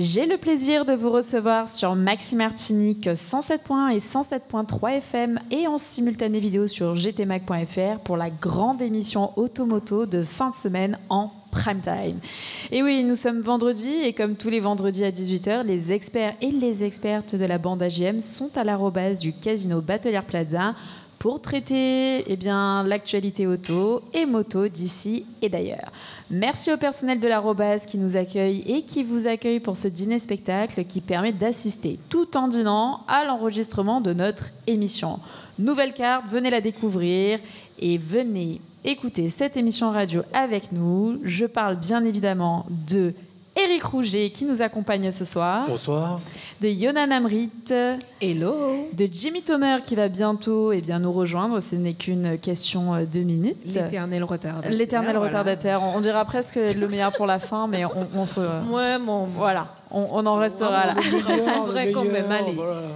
J'ai le plaisir de vous recevoir sur Maxi Martinique 107.1 et 107.3 FM et en simultané vidéo sur gtmac.fr pour la grande émission Automoto de fin de semaine en prime time. Et oui, nous sommes vendredi et comme tous les vendredis à 18h, les experts et les expertes de la bande AGM sont à l'arrobase du Casino Batelière Plaza pour traiter l'actualité auto et moto d'ici et d'ailleurs. Merci au personnel de l'arrobase qui nous accueille et qui vous accueille pour ce dîner-spectacle qui permet d'assister tout en dînant à l'enregistrement de notre émission. Nouvelle carte, venez la découvrir et venez écouter cette émission radio avec nous. Je parle bien évidemment de Éric Rouget qui nous accompagne ce soir. Bonsoir. De Yonan Amrit. Hello. De Jimmy Tomer qui va bientôt nous rejoindre. Ce n'est qu'une question de minutes. L'éternel retardataire. L'éternel retardataire. On dira presque le meilleur pour la fin, mais on se... Ouais, voilà. On en restera là. C'est vrai quand même, allez. Voilà.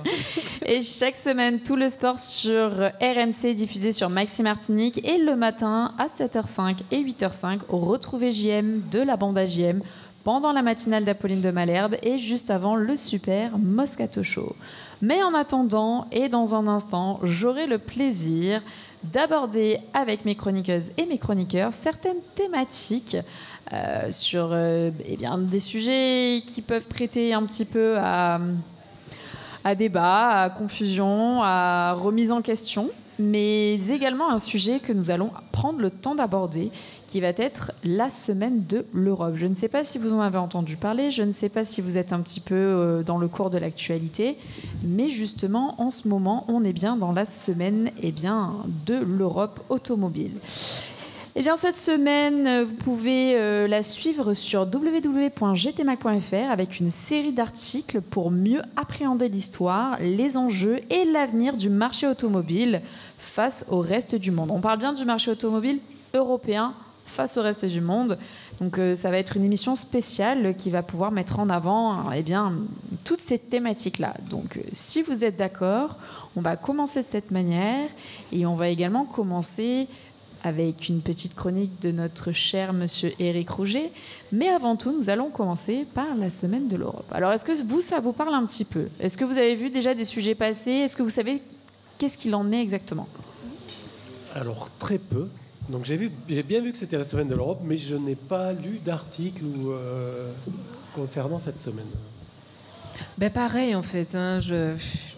Et chaque semaine, tout le sport sur RMC diffusé sur Maxi Martinique et le matin à 7h05 et 8h05 au retrouvé JM de la bande AJM pendant la matinale d'Apolline de Malherbe et juste avant le super Moscato Show. Mais en attendant et dans un instant, j'aurai le plaisir d'aborder avec mes chroniqueuses et mes chroniqueurs certaines thématiques sur des sujets qui peuvent prêter un petit peu à débat, à confusion, à remise en question, mais également un sujet que nous allons prendre le temps d'aborder, qui va être la semaine de l'Europe. Je ne sais pas si vous en avez entendu parler, je ne sais pas si vous êtes un petit peu dans le cours de l'actualité, mais justement, en ce moment, on est bien dans la semaine de l'Europe automobile. Cette semaine, vous pouvez la suivre sur www.gtmac.fr avec une série d'articles pour mieux appréhender l'histoire, les enjeux et l'avenir du marché automobile face au reste du monde. On parle bien du marché automobile européen face au reste du monde. Donc ça va être une émission spéciale qui va pouvoir mettre en avant toutes ces thématiques-là. Donc si vous êtes d'accord, on va commencer de cette manière et on va également commencer avec une petite chronique de notre cher monsieur Éric Rouget. Mais avant tout, nous allons commencer par la semaine de l'Europe. Alors, est-ce que ça vous parle un petit peu ? Est-ce que vous avez vu déjà des sujets passer ? Est-ce que vous savez qu'est-ce qu'il en est exactement ? Alors, très peu. Donc, j'ai bien vu que c'était la semaine de l'Europe, mais je n'ai pas lu d'article concernant cette semaine. Ben pareil en fait,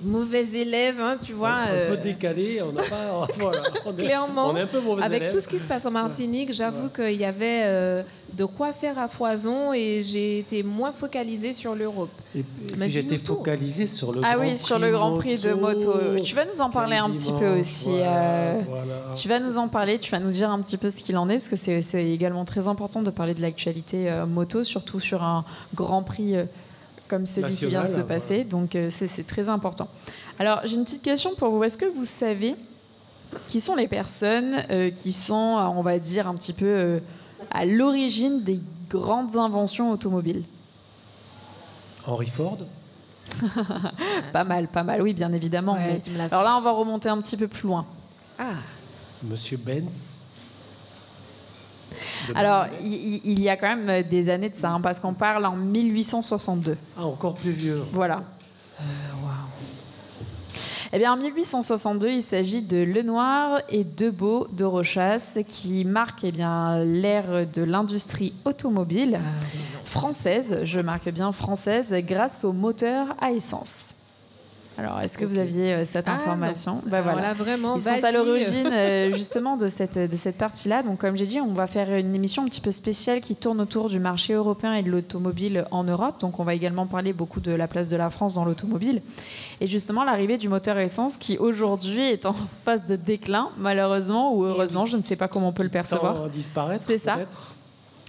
mauvais élève, tu vois. Un peu décalé, on n'a pas. Voilà, clairement. On est un peu mauvais avec élève. tout ce qui se passe en Martinique, j'avoue qu'il y avait de quoi faire à foison et j'ai été moins focalisée sur l'Europe. Et puis j'étais focalisée sur le Grand Prix de moto. Tu vas nous en parler un petit peu aussi. Voilà. Tu vas nous en parler, tu vas nous dire un petit peu ce qu'il en est, parce que c'est également très important de parler de l'actualité moto, surtout sur un Grand Prix comme celui qui vient de se passer. Donc c'est très important. Alors j'ai une petite question pour vous. Est-ce que vous savez qui sont les personnes qui sont, on va dire, un petit peu à l'origine des grandes inventions automobiles ? Henry Ford. Pas mal, oui, bien évidemment. Ouais, mais... Alors là, on va remonter un petit peu plus loin. Ah. Monsieur Benz. Alors, il y a quand même des années de ça, parce qu'on parle en 1862. Ah, encore plus vieux. Voilà. En 1862, il s'agit de Lenoir et Debeau de Rochas qui marquent l'ère de l'industrie automobile française, je marque bien française, grâce au moteur à essence. Alors, est-ce que vous aviez cette information ? Voilà, vraiment, ils sont à l'origine justement de cette partie-là. Donc, comme j'ai dit, on va faire une émission un petit peu spéciale qui tourne autour du marché européen et de l'automobile en Europe. Donc, on va également parler beaucoup de la place de la France dans l'automobile. Et justement, l'arrivée du moteur à essence qui, aujourd'hui, est en phase de déclin, malheureusement ou heureusement, je ne sais pas comment on peut le percevoir. Disparaître, c'est ça.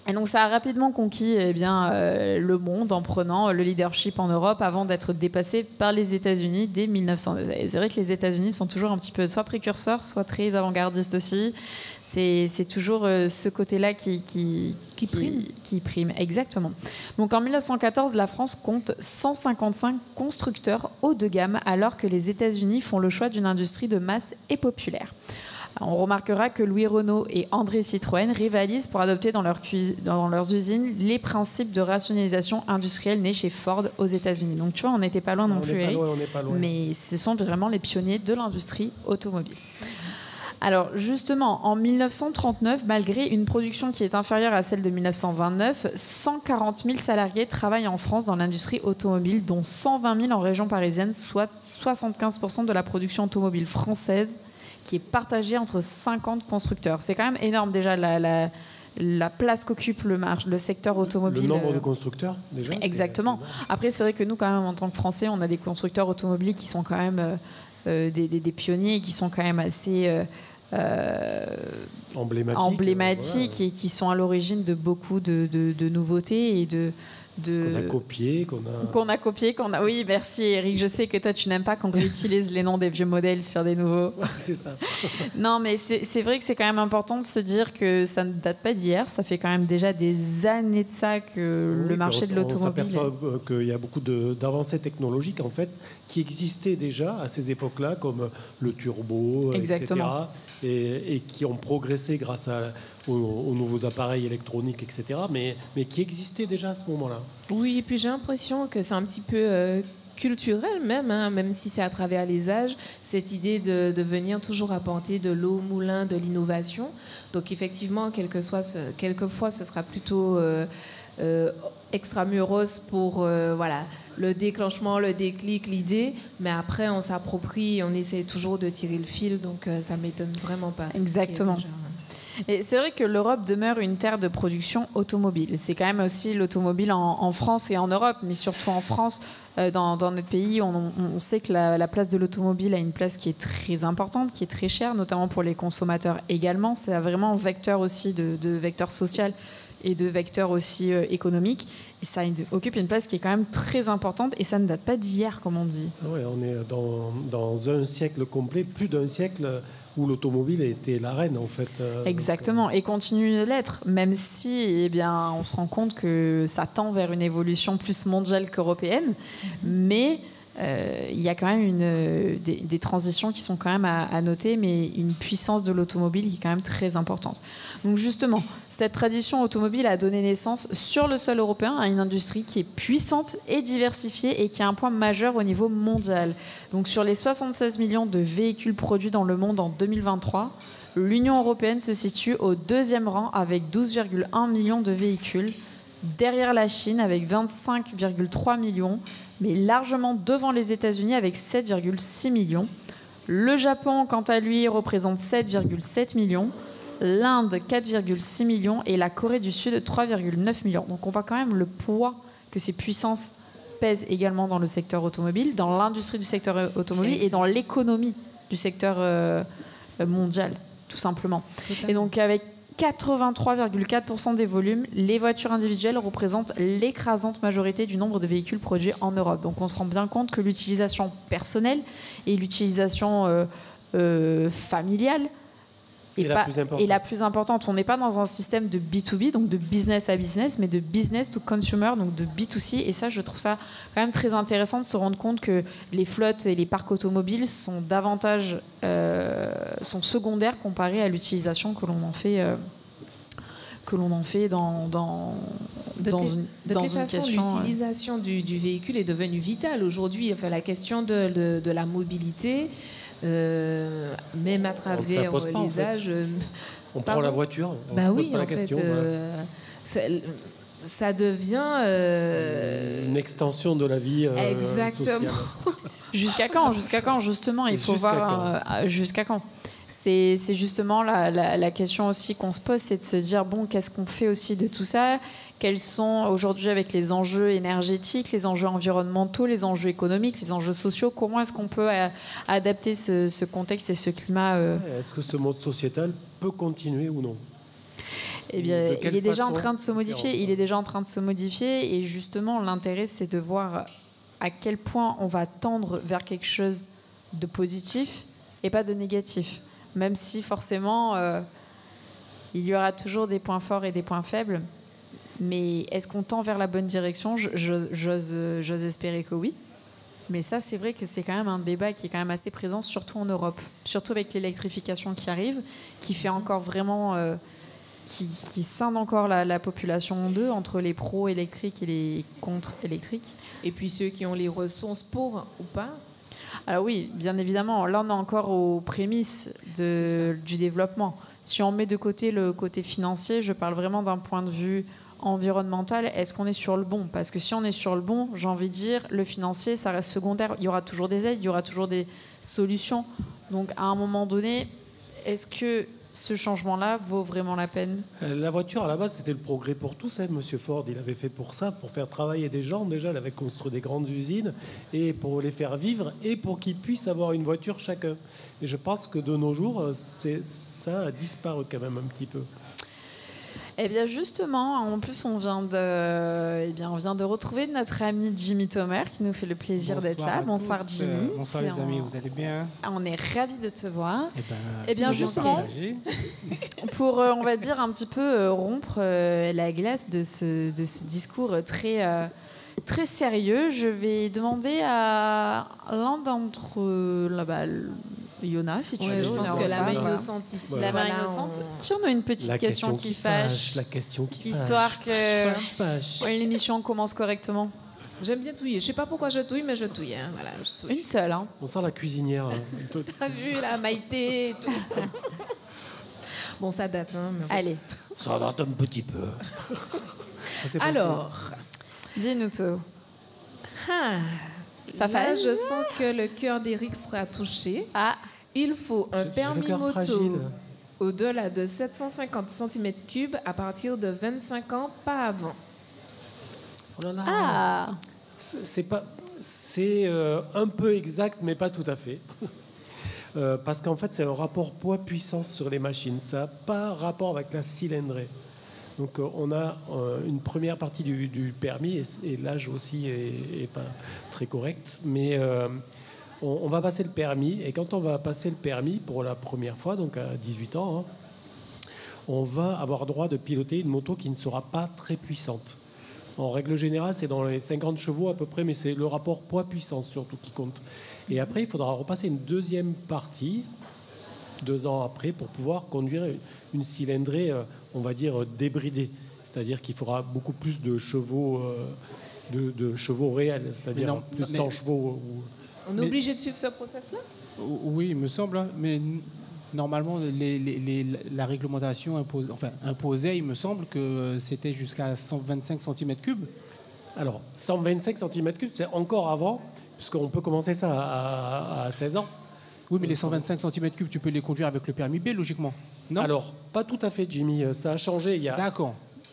Et donc ça a rapidement conquis le monde en prenant le leadership en Europe avant d'être dépassé par les États-Unis dès 1902. Et c'est vrai que les États-Unis sont toujours un petit peu soit précurseurs, soit très avant-gardistes aussi. C'est toujours ce côté-là qui prime. Exactement. Donc en 1914, la France compte 155 constructeurs haut de gamme alors que les États-Unis font le choix d'une industrie de masse et populaire. On remarquera que Louis Renault et André Citroën rivalisent pour adopter dans leurs usines les principes de rationalisation industrielle nés chez Ford aux États-Unis. Donc tu vois, on n'était pas loin non plus, Eric, mais ce sont vraiment les pionniers de l'industrie automobile. Alors justement, en 1939, malgré une production qui est inférieure à celle de 1929, 140 000 salariés travaillent en France dans l'industrie automobile, dont 120 000 en région parisienne, soit 75% de la production automobile française, qui est partagée entre 50 constructeurs. C'est quand même énorme déjà la place qu'occupe le secteur automobile. Le nombre de constructeurs déjà. Exactement. Après, c'est vrai que nous, quand même, en tant que Français, on a des constructeurs automobiles qui sont quand même des pionniers, qui sont quand même assez... emblématiques et qui sont à l'origine de beaucoup de nouveautés et qu'on a copié. Oui, merci Eric. Je sais que toi, tu n'aimes pas qu'on réutilise les noms des vieux modèles sur des nouveaux. C'est ça. Non, mais c'est vrai que c'est quand même important de se dire que ça ne date pas d'hier. Ça fait quand même déjà des années de ça que le marché de l'automobile... On s'aperçoit qu'il y a beaucoup d'avancées technologiques, en fait, qui existaient déjà à ces époques-là, comme le turbo, exactement, etc., et qui ont progressé grâce aux nouveaux appareils électroniques, etc., mais qui existaient déjà à ce moment-là. Oui, et puis j'ai l'impression que c'est un petit peu culturel même si c'est à travers les âges, cette idée de venir toujours apporter de l'eau au moulin, de l'innovation. Donc effectivement, quelquefois, ce sera plutôt extramuros pour le déclenchement, le déclic, l'idée, mais après on s'approprie, on essaie toujours de tirer le fil, donc ça ne m'étonne vraiment pas. Exactement. Et c'est vrai que l'Europe demeure une terre de production automobile. C'est quand même aussi l'automobile en France et en Europe, mais surtout en France. Dans notre pays, on sait que la place de l'automobile a une place qui est très importante, qui est très chère, notamment pour les consommateurs également. C'est vraiment un vecteur aussi de vecteur social et de vecteur aussi économique. Et ça occupe une place qui est quand même très importante et ça ne date pas d'hier, comme on dit. Oui, on est dans un siècle complet, plus d'un siècle où l'automobile a été la reine, en fait. Exactement, et continue de l'être, même si on se rend compte que ça tend vers une évolution plus mondiale qu'européenne, mais il y a quand même des transitions qui sont quand même à noter, mais une puissance de l'automobile qui est quand même très importante. Donc justement, cette tradition automobile a donné naissance sur le sol européen à une industrie qui est puissante et diversifiée et qui a un point majeur au niveau mondial. Donc sur les 76 millions de véhicules produits dans le monde en 2023, l'Union européenne se situe au deuxième rang avec 12,1 millions de véhicules, derrière la Chine avec 25,3 millions, mais largement devant les États-Unis avec 7,6 millions. Le Japon, quant à lui, représente 7,7 millions, l'Inde 4,6 millions et la Corée du Sud 3,9 millions. Donc on voit quand même le poids que ces puissances pèsent également dans le secteur automobile, dans l'industrie du secteur automobile et dans l'économie du secteur mondial, tout simplement. Et donc avec 83,4% des volumes, les voitures individuelles représentent l'écrasante majorité du nombre de véhicules produits en Europe. Donc on se rend bien compte que l'utilisation personnelle et l'utilisation familiale est la plus importante. On n'est pas dans un système de B2B, donc de business à business, mais de business to consumer, donc de B2C. Et ça, je trouve ça quand même très intéressant de se rendre compte que les flottes et les parcs automobiles sont davantage sont secondaires comparés à l'utilisation que l'on en fait. De toute façon, l'utilisation du véhicule est devenue vitale aujourd'hui. Enfin, la question de la mobilité, même à travers les âges. On prend la voiture, on se pose pas la question. Ça devient une extension de la vie sociale. Jusqu'à quand justement, il faut voir jusqu'à quand. C'est justement la question aussi qu'on se pose, c'est de se dire, bon, qu'est-ce qu'on fait aussi de tout ça ? Quels sont aujourd'hui, avec les enjeux énergétiques, les enjeux environnementaux, les enjeux économiques, les enjeux sociaux, comment est-ce qu'on peut adapter ce contexte et ce climat Est-ce que ce mode sociétal peut continuer ou non ? Eh bien, il est déjà en train de se modifier. Il est déjà en train de se modifier. Et justement, l'intérêt, c'est de voir à quel point on va tendre vers quelque chose de positif et pas de négatif. Même si forcément, il y aura toujours des points forts et des points faibles. Mais est-ce qu'on tend vers la bonne direction ? J'ose espérer que oui. Mais ça, c'est vrai que c'est quand même un débat qui est quand même assez présent, surtout en Europe. Surtout avec l'électrification qui arrive, qui fait encore vraiment... qui scinde encore la population en deux, entre les pro-électriques et les contre-électriques. Et puis ceux qui ont les ressources pour ou pas. Alors oui, bien évidemment, là on est encore aux prémices du développement. Si on met de côté le côté financier, je parle vraiment d'un point de vue environnemental, est-ce qu'on est sur le bon? Parce que si on est sur le bon, j'ai envie de dire, le financier, ça reste secondaire. Il y aura toujours des aides, il y aura toujours des solutions. Donc à un moment donné, est-ce que ce changement-là vaut vraiment la peine? La voiture, à la base, c'était le progrès pour tous. Monsieur Ford, il avait fait pour ça, pour faire travailler des gens. Déjà, il avait construit des grandes usines et pour les faire vivre et pour qu'ils puissent avoir une voiture chacun. Et je pense que de nos jours, ça a disparu quand même un petit peu. Eh bien justement, en plus on vient de retrouver notre ami Jimmy Thomer qui nous fait le plaisir d'être là. Bonsoir Jimmy. Bonsoir les amis, vous allez bien? On est ravis de te voir. Eh bien justement, pour on va dire un petit peu rompre la glace de ce discours très sérieux, je vais demander à l'un d'entre Yona, si tu veux. Je pense que la main innocente ici. La main innocente. Si on a une petite question qui fâche. La question qui fâche. Histoire que l'émission commence correctement. J'aime bien touiller. Je sais pas pourquoi je touille, mais je touille. Hein. Voilà, je touille. Une seule. Hein. On sent la cuisinière. T'as vu la Maïté et tout. Bon, ça date. Hein, mais... Allez. Ça date un petit peu. Alors, dis-nous tout. Ça là, je sens que le cœur d'Éric sera touché. Ah. Il faut un permis moto au-delà de 750 cm3 à partir de 25 ans, pas avant. Oh là là. Ah. C'est un peu exact, mais pas tout à fait. Parce qu'en fait, c'est un rapport poids-puissance sur les machines. Ça n'a pas rapport avec la cylindrée. Donc on a une première partie du permis, et l'âge aussi est pas très correct, mais on va passer le permis, et quand on va passer le permis pour la première fois, donc à 18 ans, hein, on va avoir droit de piloter une moto qui ne sera pas très puissante. En règle générale, c'est dans les 50 chevaux à peu près, mais c'est le rapport poids-puissance surtout qui compte. Et après, il faudra repasser une deuxième partie, 2 ans après, pour pouvoir conduire une cylindrée, on va dire, débridée. C'est-à-dire qu'il faudra beaucoup plus de chevaux, de chevaux réels, c'est-à-dire plus de 100 chevaux. On est obligé de suivre ce process-là? Oui, il me semble, hein, mais normalement, la réglementation imposait, il me semble, que c'était jusqu'à 125 cm3. Alors, 125 cm3, c'est encore avant, puisqu'on peut commencer ça à 16 ans. Oui, mais les 125 cm3, tu peux les conduire avec le permis B, logiquement. Non? Alors, pas tout à fait, Jimmy. Ça a changé il y a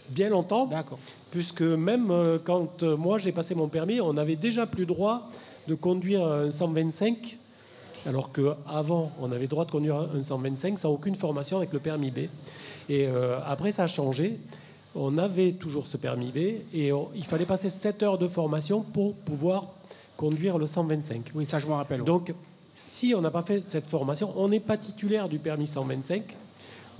bien longtemps. D'accord. Puisque même quand moi j'ai passé mon permis, on n'avait déjà plus droit de conduire un 125, alors qu'avant, on avait le droit de conduire un 125 sans aucune formation avec le permis B. Et après, ça a changé. On avait toujours ce permis B et il fallait passer 7 heures de formation pour pouvoir conduire le 125. Oui, ça je me rappelle. Donc, si on n'a pas fait cette formation, on n'est pas titulaire du permis 125,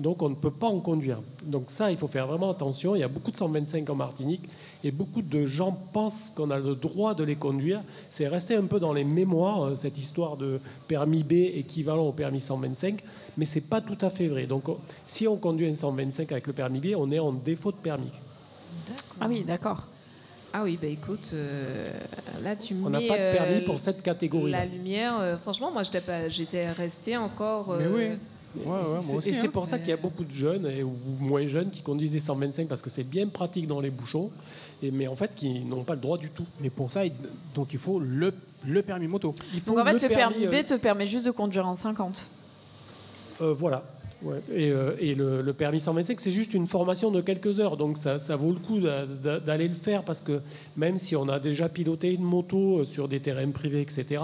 donc on ne peut pas en conduire. Donc ça, il faut faire vraiment attention. Il y a beaucoup de 125 en Martinique et beaucoup de gens pensent qu'on a le droit de les conduire. C'est resté un peu dans les mémoires, cette histoire de permis B équivalent au permis 125, mais ce n'est pas tout à fait vrai. Donc si on conduit un 125 avec le permis B, on est en défaut de permis. Ah oui, d'accord. Ah oui, bah écoute, là tu mets... On n'a pas de permis pour cette catégorie. La lumière, franchement, moi j'étais restée encore... Mais oui. Et c'est pour ça qu'il y a beaucoup de jeunes ou moins jeunes qui conduisent des 125 parce que c'est bien pratique dans les bouchons, mais en fait qui n'ont pas le droit du tout. Mais pour ça, donc il faut le permis moto. Donc en fait, le permis B te permet juste de conduire en 50. Voilà. Ouais. Et le permis 125, c'est juste une formation de quelques heures, donc ça vaut le coup d'aller le faire parce que même si on a déjà piloté une moto sur des terrains privés, etc.,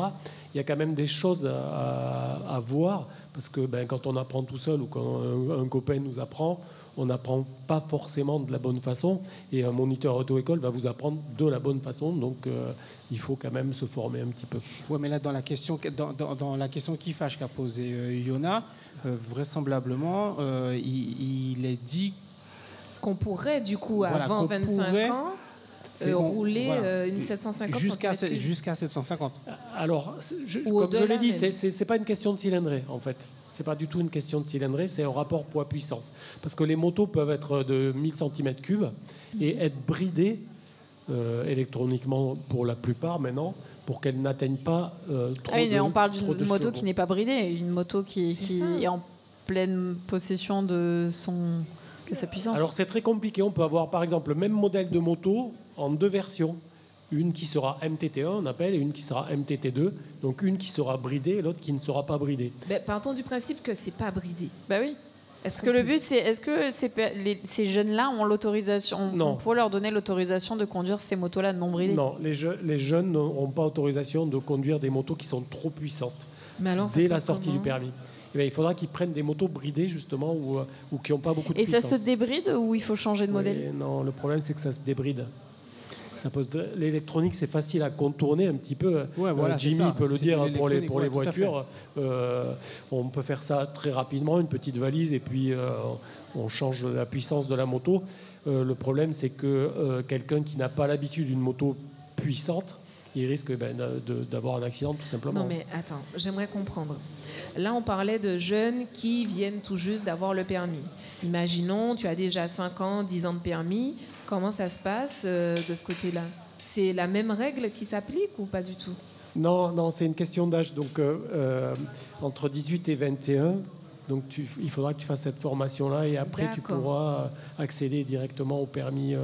il y a quand même des choses à voir parce que quand on apprend tout seul ou quand un copain nous apprend, on n'apprend pas forcément de la bonne façon et un moniteur auto-école va vous apprendre de la bonne façon, donc il faut quand même se former un petit peu. Oui, mais là, dans la question qui fâche qu'a posée Yona, vraisemblablement, il est dit qu'on pourrait, du coup, avant 25 ans... rouler voilà. une 750 jusqu'à cm3. jusqu'à 750. Alors, Ou comme je l'ai au-delà dit, même. c'est pas une question de cylindrée, en fait. C'est pas du tout une question de cylindrée, c'est un rapport poids-puissance. Parce que les motos peuvent être de 1000 cm3 et être bridées électroniquement pour la plupart maintenant, pour qu'elles n'atteignent pas trop Ah oui, mais on parle trop de d'une moto chevaux. qui n'est pas bridée, une moto qui C'est ça. est en pleine possession de sa puissance. Alors c'est très compliqué. On peut avoir par exemple le même modèle de moto en deux versions. Une qui sera MTT1, on appelle, et une qui sera MTT2. Donc une qui sera bridée et l'autre qui ne sera pas bridée. Ben, partons du principe que c'est pas bridé. Bah oui. Est-ce Parce que le but, c'est est-ce que ces jeunes-là ont l'autorisation, Non. on pourrait leur donner l'autorisation de conduire ces motos-là non bridées? Non, les jeunes n'auront pas autorisation de conduire des motos qui sont trop puissantes Mais alors, ça dès se la passe sortie comment du permis. Eh bien, il faudra qu'ils prennent des motos bridées justement ou qui n'ont pas beaucoup de Et ça puissance. se débride ou il faut changer de modèle? Oui, non, le problème c'est que ça se débride. L'électronique, c'est facile à contourner un petit peu. Ouais, voilà, c'est Jimmy ça. peut le C'est dire de pour les l'électronique, ouais, tout à fait. voitures. On peut faire ça très rapidement, une petite valise, et puis on change la puissance de la moto. Le problème, c'est que quelqu'un qui n'a pas l'habitude d'une moto puissante, il risque d'avoir un accident tout simplement. Non, mais attends, j'aimerais comprendre. Là, on parlait de jeunes qui viennent tout juste d'avoir le permis. Imaginons, tu as déjà 5 ans, 10 ans de permis. Comment ça se passe de ce côté-là? C'est la même règle qui s'applique ou pas du tout? Non, c'est une question d'âge. Donc, entre 18 et 21, donc il faudra que tu fasses cette formation-là et après, tu D'accord. pourras accéder directement au permis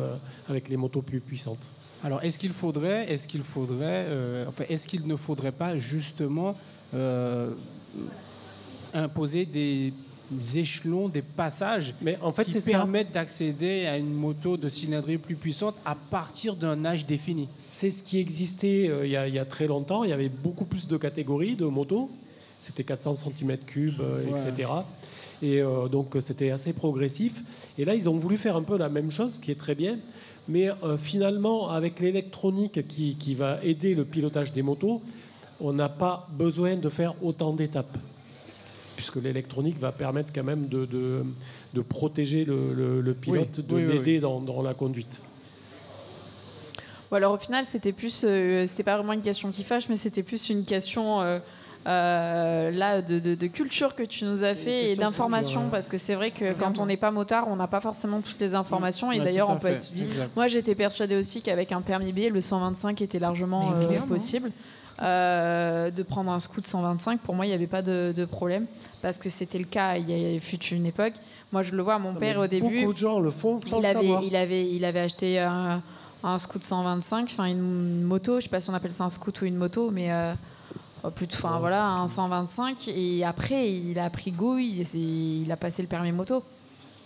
avec les motos plus puissantes. Alors, est-ce qu'il ne faudrait pas justement imposer des échelons, des passages Mais en fait, qui c'est ça. permettent d'accéder à une moto de cylindrée plus puissante à partir d'un âge défini? C'est ce qui existait il y a très longtemps. Il y avait beaucoup plus de catégories de motos. C'était 400 cm3, etc. Et donc, c'était assez progressif. Et là, ils ont voulu faire un peu la même chose, ce qui est très bien. Mais finalement, avec l'électronique qui va aider le pilotage des motos, on n'a pas besoin de faire autant d'étapes. Puisque l'électronique va permettre quand même de protéger le pilote, Oui, oui, l'aider dans la conduite. Bon, alors au final, c'était pas vraiment une question qui fâche, mais c'était plus une question là de culture que tu nous as fait et question de d'information, culture, ouais. parce que c'est vrai que quand on n'est pas motard, on n'a pas forcément toutes les informations. Et Ouais, d'ailleurs, tout à on peut fait. être suivi. Exact. Moi, j'étais persuadée aussi qu'avec un permis B, le 125 était largement Mais clairement. possible. De prendre un scoot 125, pour moi, il n'y avait pas de problème, parce que c'était le cas il fut une époque. Moi, je le vois, mon père, au début, Beaucoup de gens le font sans le savoir. il avait acheté un scoot 125, enfin une moto, je ne sais pas si on appelle ça un scoot ou une moto, mais voilà, un 125. Et après, il a pris goût, il a passé le permis moto.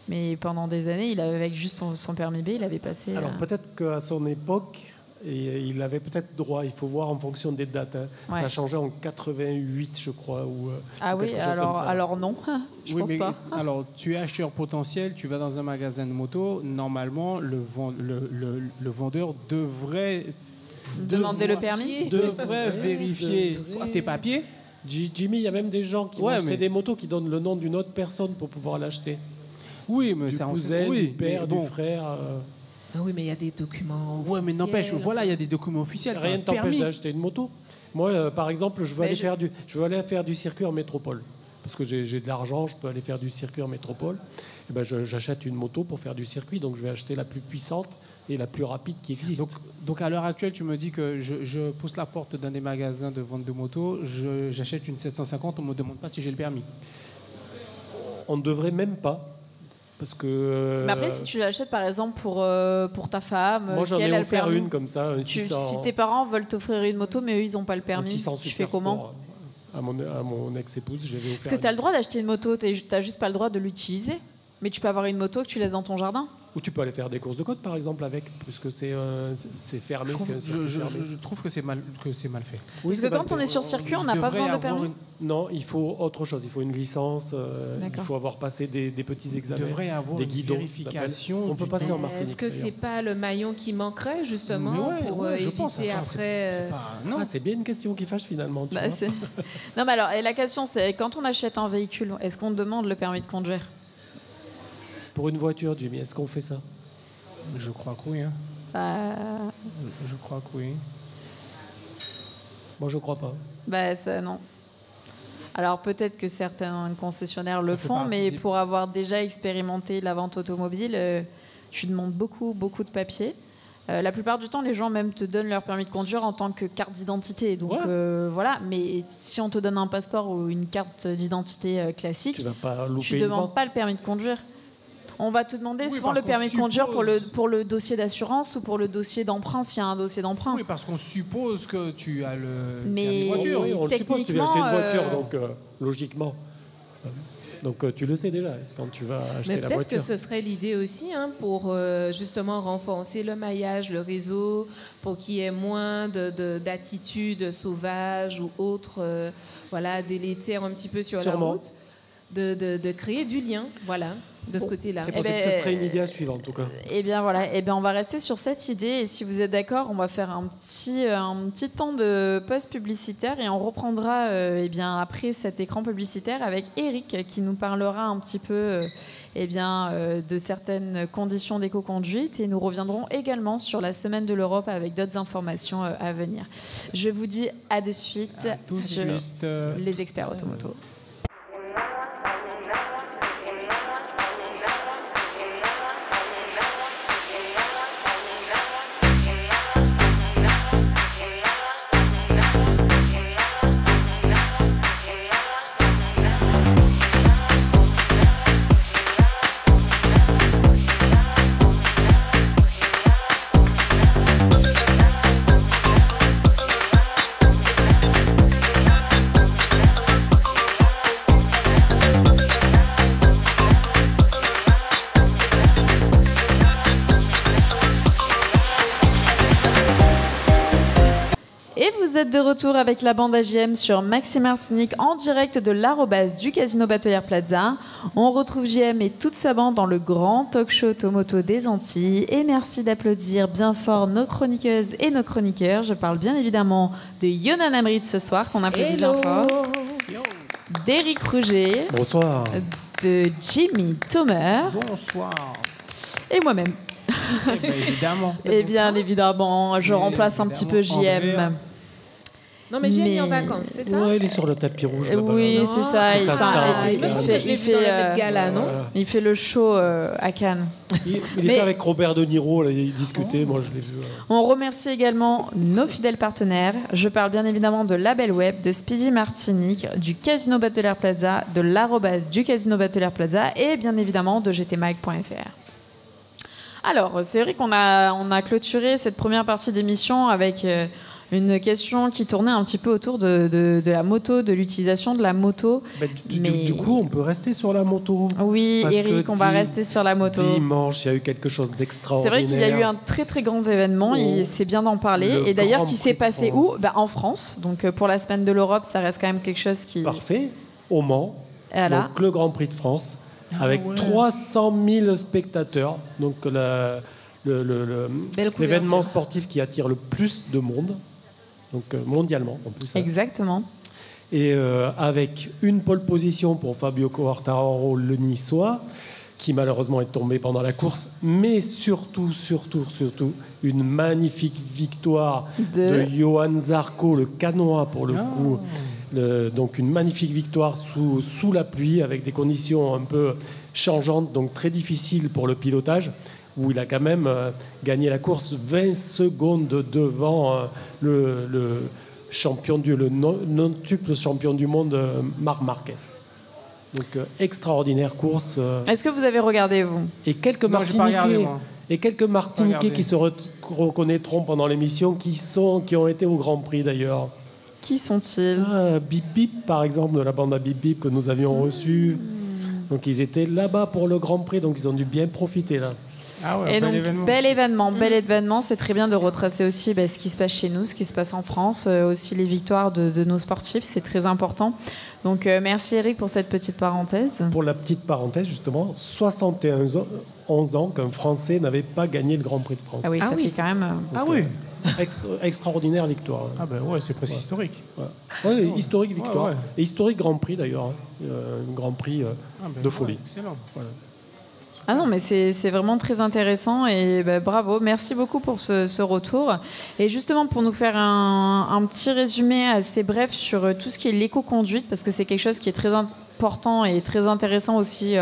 Mais pendant des années, avec juste son permis B, il avait passé. Alors peut-être qu'à son époque, et il avait peut-être droit, il faut voir en fonction des dates. Hein. Ouais. Ça a changé en 88, je crois. Ah oui, quelque chose comme ça. alors non, je Oui, pense mais pas. alors, tu es acheteur potentiel, tu vas dans un magasin de moto, normalement, le vendeur devrait Demander le permis. devrait vérifier tes papiers. Jimmy, il y a même des gens qui Ouais, vont acheter mais- des motos qui donnent le nom d'une autre personne pour pouvoir l'acheter. Oui, mais Du ça cousin, oui, du père, mais bon. du frère. Ah oui, mais il y a des documents Ouais, mais n'empêche, officiels. voilà, il y a des documents officiels. Rien ne un t'empêche permis. d'acheter une moto. Moi, par exemple, je veux Mais aller faire du circuit en métropole. Parce que j'ai de l'argent, je peux aller faire du circuit en métropole. Et ben, j'achète une moto pour faire du circuit, donc je vais acheter la plus puissante et la plus rapide qui existe. Donc à l'heure actuelle, tu me dis que je pousse la porte d'un des magasins de vente de motos, j'achète une 750, on ne me demande pas si j'ai le permis. On ne devrait même pas. Parce que. Mais après, si tu l'achètes par exemple pour ta femme, Moi, j'en qui ai elle a le offert permis, une comme ça, un si 600, tes parents veulent t'offrir une moto, mais eux ils n'ont pas le un permis, 600 tu fais Super comment? Sport à mon ex-épouse, j'avais offert. Parce que tu as le droit d'acheter une moto, tu n'as juste pas le droit de l'utiliser. Mais tu peux avoir une moto que tu laisses dans ton jardin. Ou tu peux aller faire des courses de côte, par exemple, avec, puisque c'est fermé. Je trouve, c'est un circuit fermé. je trouve que c'est mal fait. Oui, Parce c'est que quand mal on fait. est sur circuit, on n'a Il pas devrait besoin de avoir permis. Non, il faut autre chose. Il faut une licence. Il D'accord. faut avoir passé des petits Il examens. devrait avoir des une guidons, vérification. On peut du- passer en Mais Martinique. est-ce que c'est d'ailleurs. pas le maillon qui manquerait justement Mais ouais, pour ouais, je éviter pense. Attends, après c'est pas- non. Ah, c'est bien une question qui fâche finalement. Tu Bah, vois. c'est- non, mais alors, et la question c'est quand on achète un véhicule, est-ce qu'on demande le permis de conduire? Pour une voiture, Jimmy, est-ce qu'on fait ça? Je crois que oui. Hein. Je crois que oui. Moi, je crois pas. Ça, non. Alors peut-être que certains concessionnaires le fait font, partie mais des- pour avoir déjà expérimenté la vente automobile, tu demandes beaucoup de papiers. La plupart du temps, les gens même te donnent leur permis de conduire en tant que carte d'identité. Donc voilà, mais si on te donne un passeport ou une carte d'identité classique, Tu vas pas louper tu une demandes vente. pas le permis de conduire. On va te demander Oui, souvent parce le permis qu'on de conduire suppose- pour le dossier d'assurance ou pour le dossier d'emprunt s'il y a un dossier d'emprunt. Oui, parce qu'on suppose que tu as le Mais- permis de voiture. Oui, on le suppose, tu viens acheter une techniquement, voiture, donc logiquement. Donc tu le sais déjà quand tu vas acheter Mais la peut-être que voiture. ce serait l'idée aussi pour justement renforcer le maillage, le réseau, pour qu'il y ait moins d'attitudes sauvages ou autres délétères un petit peu sur Sûrement. la route, de créer du lien, de ce côté-là. C'est possible que ce serait une idée à suivre en tout cas. Eh bien voilà, on va rester sur cette idée et si vous êtes d'accord, on va faire un petit temps de pause publicitaire et on reprendra après cet écran publicitaire avec Eric qui nous parlera un petit peu de certaines conditions d'éco-conduite et nous reviendrons également sur la semaine de l'Europe avec d'autres informations à venir. Je vous dis à de suite À tout de sur suite. les experts automoto. Et vous êtes de retour avec la bande AGM sur Maxime Martinique en direct de l'arrobase du Casino Batelière Plaza. On retrouve JM et toute sa bande dans le grand talk show automoto des Antilles. Et merci d'applaudir bien fort nos chroniqueuses et nos chroniqueurs. Je parle bien évidemment de Yonan Amrit ce soir, qu'on applaudit bien fort, d'Éric Rouget, Bonsoir. de Jimmy Thomer Bonsoir. et moi-même. Eh bien, évidemment. Et bien évidemment, je Mais remplace un petit peu évidemment, Andrea. JM. Non, mais JM est en Mais- vacances, c'est ça? Ouais, il est sur le tapis rouge. là-bas, Oui, là. c'est ça. C'est Il, sa enfin, star. Il me semble que je l'ai vu dans la Met Gala, non? il fait le show à Cannes. Il Mais- était avec Robert De Niro, là, il discutait, moi je l'ai vu. On remercie également nos fidèles partenaires. Je parle bien évidemment de Label Web, de Speedy Martinique, du Casino Batelière Plaza, de l'arrobase du Casino Batelière Plaza et bien évidemment de gtmag.fr. Alors, c'est vrai qu'on a clôturé cette première partie d'émission avec une question qui tournait un petit peu autour de la moto, de l'utilisation de la moto. Bah, Mais- du coup, on peut rester sur la moto. Oui, Parce Eric, que on va rester sur la moto. Dimanche, il y a eu quelque chose C'est d'extraordinaire. vrai qu'il y a eu un très très grand événement, Oh, c'est bien d'en parler. le Et d'ailleurs, Grand qui s'est Prix de passé où France. En France. Donc pour la semaine de l'Europe, ça reste quand même quelque chose qui... Parfait, au Mans. Voilà. Donc le Grand Prix de France, avec ouais. 300 000 spectateurs. Donc Belle couverture. l'événement sportif qui attire le plus de monde, donc mondialement en plus. hein. Exactement. Et avec une pole position pour Fabio Quartararo, le Niçois, qui malheureusement est tombé pendant la course, mais surtout, une magnifique victoire de Johan Zarco, le Canois pour le coup. Donc une magnifique victoire sous la pluie, avec des conditions un peu changeantes, donc très difficiles pour le pilotage, où il a quand même gagné la course 20 secondes devant le non-tuple champion du monde, Marc Marquez. Donc extraordinaire course. Est-ce que vous avez regardé, vous? Et quelques Non, j'ai pas regardé, Martiniquais, moi. et quelques Martiniquais regardé. qui se reconnaîtront pendant l'émission, qui ont été au Grand Prix d'ailleurs. Qui sont-ils? Bip Bip, par exemple, de la bande à Bip Bip que nous avions reçue. Donc ils étaient là-bas pour le Grand Prix, donc ils ont dû bien profiter là. Ah ouais, Et donc, bel événement. C'est très bien de retracer aussi ce qui se passe chez nous, ce qui se passe en France, aussi les victoires de nos sportifs, c'est très important. Donc, merci Eric pour cette petite parenthèse. Pour la petite parenthèse, justement, 71 ans qu'un Français n'avait pas gagné le Grand Prix de France. Ah oui, ça fait quand même... Donc, extraordinaire victoire. Ah ben ouais, c'est presque historique. Ouais, historique victoire. Ouais, ouais. Et historique Grand Prix d'ailleurs. Un Grand Prix Ah ben de ouais, folie. Excellent. Voilà. Ah non, mais c'est vraiment très intéressant et bravo, merci beaucoup pour ce retour. Et justement, pour nous faire un petit résumé assez bref sur tout ce qui est l'éco-conduite, parce que c'est quelque chose qui est très important et très intéressant aussi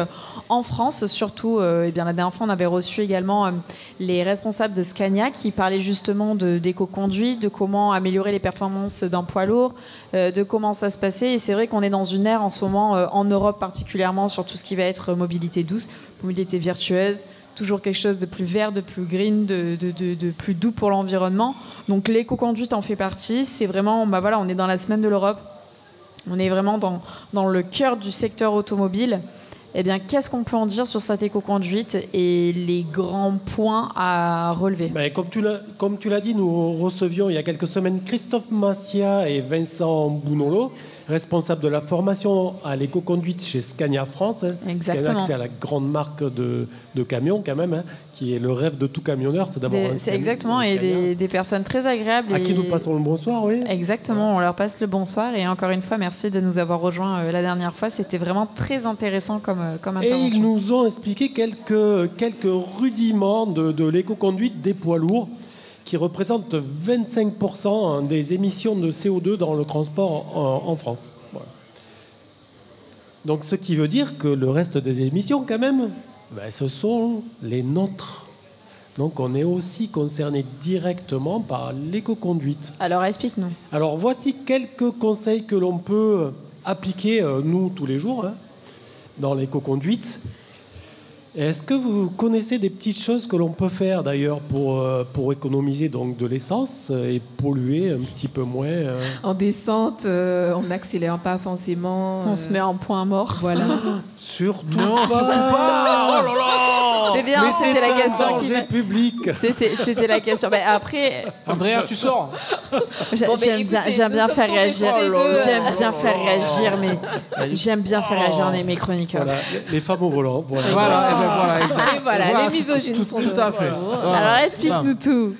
en France, surtout, la dernière fois, on avait reçu également les responsables de Scania qui parlaient justement d'éco-conduite, de comment améliorer les performances d'un poids lourd, de comment ça se passait. Et c'est vrai qu'on est dans une ère en ce moment, en Europe particulièrement, sur tout ce qui va être mobilité douce, mobilité vertueuse, toujours quelque chose de plus vert, de plus green, de plus doux pour l'environnement. Donc l'éco-conduite en fait partie. C'est vraiment, on est dans la semaine de l'Europe. On est vraiment dans le cœur du secteur automobile. Eh bien, qu'est-ce qu'on peut en dire sur cette éco-conduite et les grands points à relever? Comme tu l'as dit, nous recevions il y a quelques semaines Christophe Massia et Vincent Bounolo, responsables de la formation à l'éco-conduite chez Scania France. Exactement. Scania, c'est la grande marque de camions quand même, qui est le rêve de tout camionneur, c'est d'avoir un C'est exactement, et des personnes très agréables. À qui nous passons le bonsoir, oui. Exactement, on leur passe le bonsoir. Et encore une fois, merci de nous avoir rejoints la dernière fois. C'était vraiment très intéressant comme intervention. Et ils nous ont expliqué quelques rudiments de l'éco-conduite des poids lourds, qui représentent 25% des émissions de CO2 dans le transport en France. Voilà. Donc ce qui veut dire que le reste des émissions, quand même, ce sont les nôtres. Donc on est aussi concerné directement par l'éco-conduite. Alors explique-nous. Alors voici quelques conseils que l'on peut appliquer, nous, tous les jours, dans l'éco-conduite. Est-ce que vous connaissez des petites choses que l'on peut faire d'ailleurs pour économiser donc de l'essence et polluer un petit peu moins En descente, on n'accélère pas forcément. On se met en point mort. Voilà. Surtout Non, pas. surtout pas. Oh là là. C'est bien, c'était la question qui danger public. C'était la question. Après, Andrea, tu sors. j'aime bien faire réagir. J'aime bien faire réagir, mais j'aime bien faire réagir mes chroniqueurs. Voilà, les femmes au volant. Voilà, exact. Et voilà, les misogynes sont tout à fait. Voilà. Alors explique-nous tout.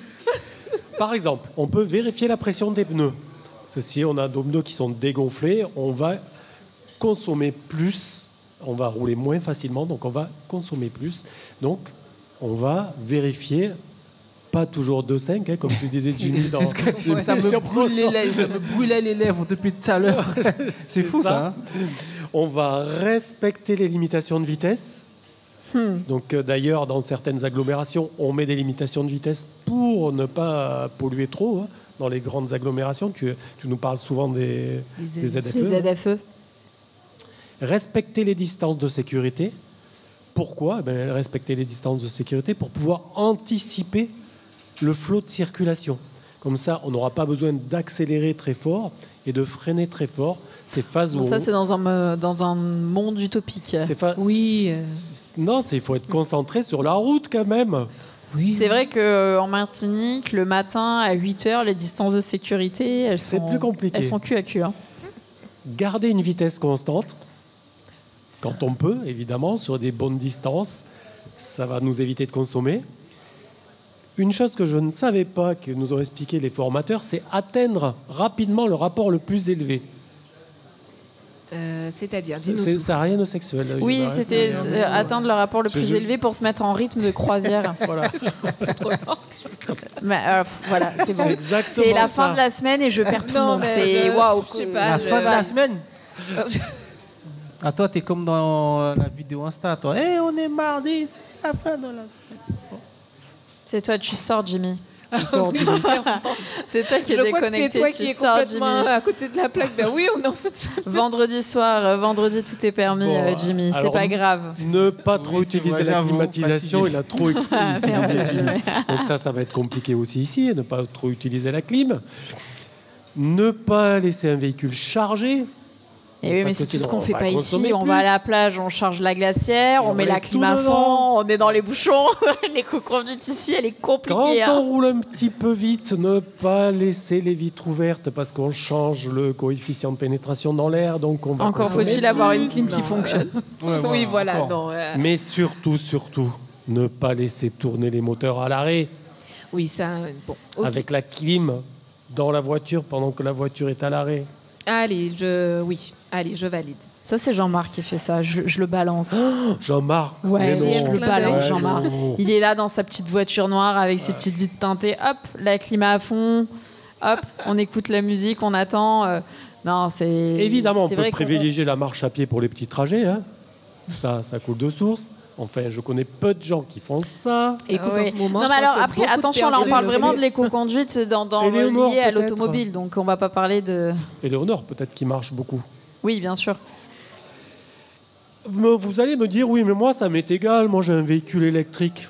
Par exemple, on peut vérifier la pression des pneus. Parce que si on a nos pneus qui sont dégonflés, on va consommer plus, on va rouler moins facilement, donc on va consommer plus. Donc, on va vérifier, pas toujours 2,5, comme tu disais, Jimmy. Ça me brûlait les lèvres depuis tout à l'heure. C'est fou ça. Hein. On va respecter les limitations de vitesse. Donc d'ailleurs, dans certaines agglomérations, on met des limitations de vitesse pour ne pas polluer trop. Dans les grandes agglomérations, tu nous parles souvent des ZFE. Les ZFE. Respecter les distances de sécurité. Pourquoi ? Respecter les distances de sécurité pour pouvoir anticiper le flot de circulation. Comme ça, on n'aura pas besoin d'accélérer très fort et de freiner très fort. Ces phases où ça, c'est dans un monde utopique. Oui. Non, il faut être concentré sur la route quand même. Oui. C'est vrai qu'en Martinique, le matin à 8h, les distances de sécurité, elles sont plus compliqué. Elles sont cul à cul. Hein. Garder une vitesse constante, quand on peut, évidemment, sur des bonnes distances, ça va nous éviter de consommer. Une chose que je ne savais pas, que nous ont expliqué les formateurs, c'est atteindre rapidement le rapport le plus élevé. C'est-à-dire, ça n'a rien de sexuel. Oui, c'était atteindre le rapport le plus élevé pour se mettre en rythme de croisière. Voilà. Voilà, c'est bon. C'est la fin de la semaine et je perds tout le monde. C'est waouh. La fin de la semaine. Ah, toi, t'es comme dans la vidéo Insta. Toi, on est mardi, c'est la fin de la semaine. C'est toi, tu sors, Jimmy. Tu sors, Jimmy. C'est toi qui es déconnecté. C'est toi qui es complètement à côté de la plaque. Ben oui, on est en fait. Vendredi soir, vendredi, tout est permis, Jimmy. C'est pas grave. Ne pas trop utiliser la climatisation. Il a trop utilisé. Merci, Jimmy. Donc ça va être compliqué aussi ici. Ne pas trop utiliser la clim. Ne pas laisser un véhicule chargé. Et oui, mais c'est tout ce qu'on fait pas ici. On va à la plage, on charge la glacière, on met la clim à fond, on est dans les bouchons. L'éco-conduite ici, elle est compliquée. Quand on roule un petit peu vite, ne pas laisser les vitres ouvertes parce qu'on change le coefficient de pénétration dans l'air. Donc on va encore faut-il avoir une clim qui fonctionne. Oui, voilà. Mais surtout, ne pas laisser tourner les moteurs à l'arrêt. Oui, ça. Bon. Okay. Avec la clim dans la voiture pendant que la voiture est à l'arrêt. Allez, je valide. Ça, c'est Jean-Marc qui fait ça. Je le balance. Oh, Jean-Marc. Ouais, mais non. je le balance, Ouais, Jean-Marc. non. Il est là dans sa petite voiture noire avec ses petites vitres teintées. Hop, la climat à fond. Hop, on écoute la musique, on attend. Non, c'est... Évidemment, on c'est peut vrai qu'on- privilégier la marche à pied pour les petits trajets. Hein. Ça coule de source. Enfin, je connais peu de gens qui font ça. Écoute, Oui. en ce moment, non, je mais pense alors que après, beaucoup de attention, là, on personnes parle le vraiment font. de l'éco-conduite Éléonore, lié à peut-être. l'automobile. Donc, on va pas parler de... Éléonore, peut-être, qui marche beaucoup. Oui, bien sûr. Vous allez me dire, oui, mais moi, ça m'est égal. Moi, j'ai un véhicule électrique.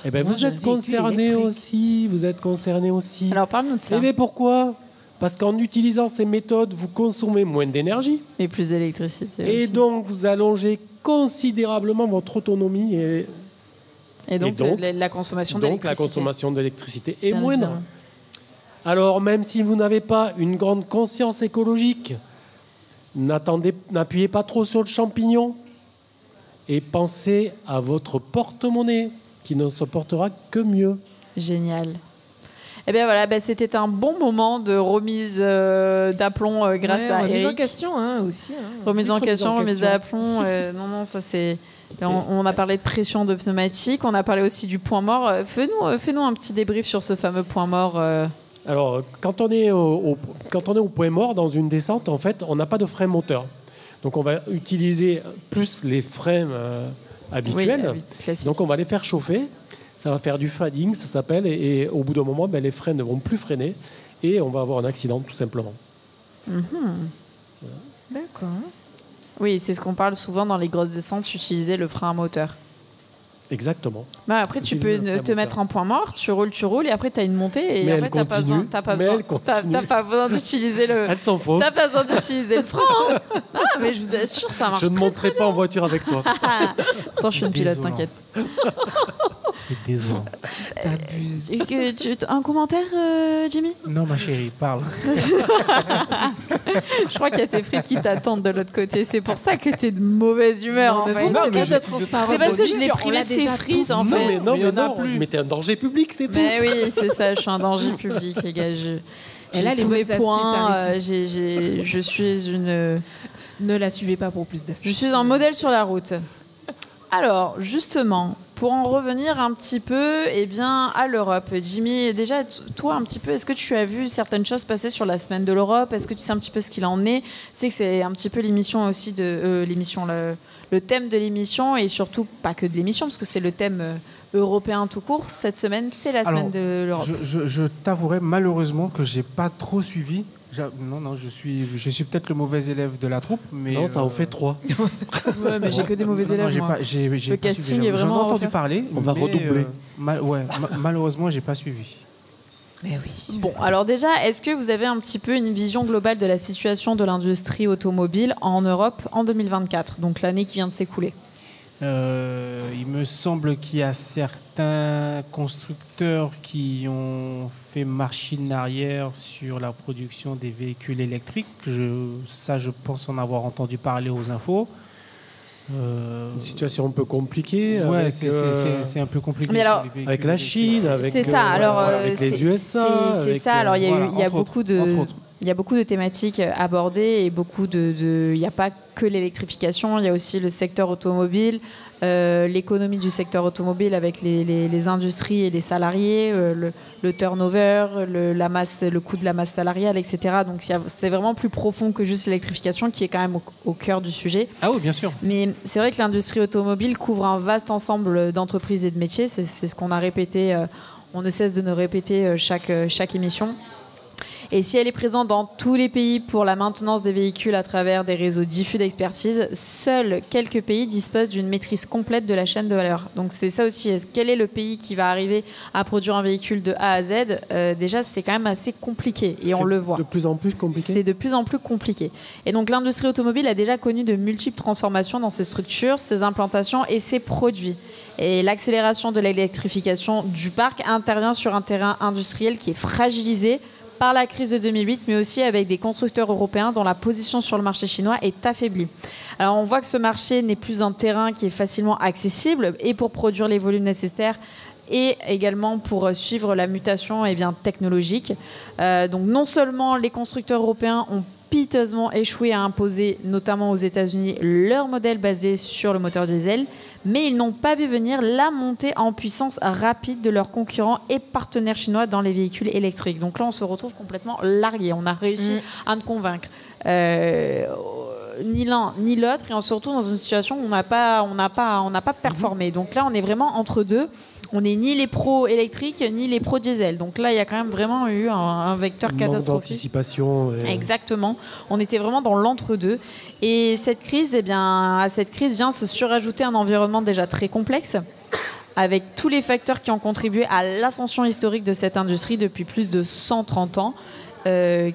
Eh bien, Moi, vous j'ai un êtes véhicule concernés électrique. aussi. Vous êtes concernés aussi. Alors, parle-nous de ça. Eh bien, pourquoi? Parce qu'en utilisant ces méthodes, vous consommez moins d'énergie. Et plus d'électricité Et aussi. donc, vous allongez considérablement votre autonomie. Et Donc, la consommation donc la d'électricité. consommation d'électricité est Bien moindre. évidemment. Alors, même si vous n'avez pas une grande conscience écologique, n'appuyez pas trop sur le champignon et pensez à votre porte-monnaie qui ne se portera que mieux. Génial. Eh bien voilà, c'était un bon moment de remise d'aplomb grâce à remise en Eric. question aussi. Remise en Remise question, en remise question. d'aplomb. Non, ça c'est... On a parlé de pression de pneumatique, on a parlé aussi du point mort. Fais-nous un petit débrief sur ce fameux point mort. Alors, quand on est au point mort dans une descente, en fait, on n'a pas de frein moteur. Donc, on va utiliser plus les freins habituels. Oui, classique. Donc, on va les faire chauffer. Ça va faire du fading, ça s'appelle. Et au bout d'un moment, les freins ne vont plus freiner. Et on va avoir un accident, tout simplement. D'accord. Oui, c'est ce qu'on parle souvent dans les grosses descentes, utiliser le frein à moteur. Exactement. Bah, après, tu Utiliser peux le frein te mettre en point mort, tu roules, et après, tu as une montée, et Mais après, elle t'as pas continue. besoin, t'as pas Mais besoin, elle continue. t'as pas besoin d'utiliser le... Elle s'enfonce. T'as pas besoin d'utiliser le frein. Hein. Ah, mais je vous assure, ça marche Je ne très, monterai pas en voiture avec toi. Attends, je suis une pilote, Désolant. t'inquiète. C'est désolant. T'abuses. Un commentaire, Jimmy? Non, ma chérie, parle. Je crois qu'il y a tes frites qui t'attendent de l'autre côté. C'est pour ça que t'es de mauvaise humeur, en fait. non, mais je suis C'est parce que je l'ai privé de ses frites, en Non, fait. mais non, Mais il y en a non. plus. Mais t'es un danger public, c'est tout. Mais oui, c'est ça, je suis un danger public, les gars. Elle a les tous mes bonnes astuces, points. Arletty. Je suis une... Ne la suivez pas pour plus Je d'astuces. suis un modèle sur la route. Alors, justement, pour en revenir un petit peu à l'Europe, Jimmy, déjà, toi, un petit peu, est-ce que tu as vu certaines choses passer sur la semaine de l'Europe? Est-ce que tu sais un petit peu ce qu'il en est? C'est que c'est un petit peu l'émission aussi de le thème de l'émission, et surtout pas que de l'émission, parce que c'est le thème européen tout court. Cette semaine, c'est la semaine de l'Europe. Je t'avouerai malheureusement que j'ai pas trop suivi. Non, je suis peut-être le mauvais élève de la troupe, mais Non, ça en fait 3. Ouais, mais j'ai que des mauvais Non, élèves, j'ai moi. pas, j'ai Le pas casting suivi. est vraiment J'en ai à entendu refaire. parler. On va mais, redoubler. Malheureusement, j'ai pas suivi. Mais oui. Bon, alors déjà, est-ce que vous avez un petit peu une vision globale de la situation de l'industrie automobile en Europe en 2024, donc l'année qui vient de s'écouler? Il me semble qu'il y a certains constructeurs qui ont fait machine arrière sur la production des véhicules électriques. Je pense en avoir entendu parler aux infos. Une situation un peu compliquée. Ouais, avec, c'est un peu compliqué. Mais alors, pour les véhicules avec la électriques. Chine, avec, C'est ça. Alors, avec les USA. C'est avec, ça. Alors, il y a, voilà, il y a entre beaucoup autres, entre autres. il y a beaucoup de thématiques abordées et beaucoup il n'y a pas que l'électrification. Il y a aussi le secteur automobile, l'économie du secteur automobile avec les industries et les salariés, le turnover, le coût de la masse salariale, etc. Donc, c'est vraiment plus profond que juste l'électrification qui est quand même au cœur du sujet. Ah oui, bien sûr. Mais c'est vrai que l'industrie automobile couvre un vaste ensemble d'entreprises et de métiers. C'est ce qu'on a répété, on ne cesse de nous répéter chaque émission. Et si elle est présente dans tous les pays pour la maintenance des véhicules à travers des réseaux diffus d'expertise, seuls quelques pays disposent d'une maîtrise complète de la chaîne de valeur. Donc c'est ça aussi. Quel est le pays qui va arriver à produire un véhicule de A à Z? Déjà, c'est quand même assez compliqué et on le voit. De plus en plus compliqué. C'est de plus en plus compliqué. Et donc l'industrie automobile a déjà connu de multiples transformations dans ses structures, ses implantations et ses produits. Et l'accélération de l'électrification du parc intervient sur un terrain industriel qui est fragilisé par la crise de 2008, mais aussi avec des constructeurs européens dont la position sur le marché chinois est affaiblie. Alors on voit que ce marché n'est plus un terrain qui est facilement accessible, et pour produire les volumes nécessaires et également pour suivre la mutation technologique. Donc non seulement les constructeurs européens ont piteusement échoué à imposer, notamment aux États-Unis, leur modèle basé sur le moteur diesel, mais ils n'ont pas vu venir la montée en puissance rapide de leurs concurrents et partenaires chinois dans les véhicules électriques. Donc là, on se retrouve complètement largué. On a réussi à ne convaincre ni l'un ni l'autre, et on se retrouve dans une situation où on n'a pas performé. Donc là, on est vraiment entre deux. On n'est ni les pros électriques ni les pros diesel. Donc là, il y a quand même vraiment eu un vecteur catastrophique. D'anticipation. Exactement. On était vraiment dans l'entre-deux. Et cette crise, à cette crise vient se surajouter un environnement déjà très complexe, avec tous les facteurs qui ont contribué à l'ascension historique de cette industrie depuis plus de 130 ans,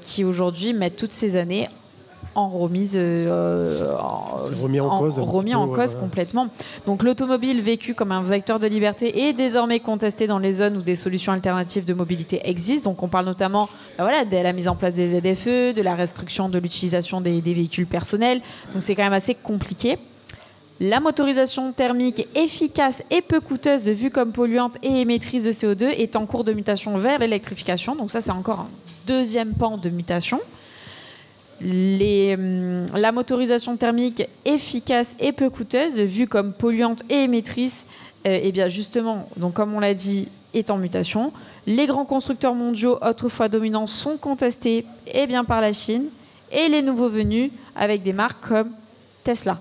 qui aujourd'hui mettent toutes ces années remis en cause complètement. Donc l'automobile, vécue comme un vecteur de liberté, est désormais contestée dans les zones où des solutions alternatives de mobilité existent. Donc on parle notamment de la mise en place des ZFE, de la restriction de l'utilisation des véhicules personnels. Donc c'est quand même assez compliqué. La motorisation thermique efficace et peu coûteuse, vue comme polluante et émettrice de CO2, est en cours de mutation vers l'électrification. Donc ça, c'est encore un deuxième pan de mutation. La motorisation thermique efficace et peu coûteuse, vue comme polluante et émettrice, bien justement, donc comme on l'a dit, est en mutation. Les grands constructeurs mondiaux, autrefois dominants, sont contestés par la Chine, et les nouveaux venus avec des marques comme Tesla.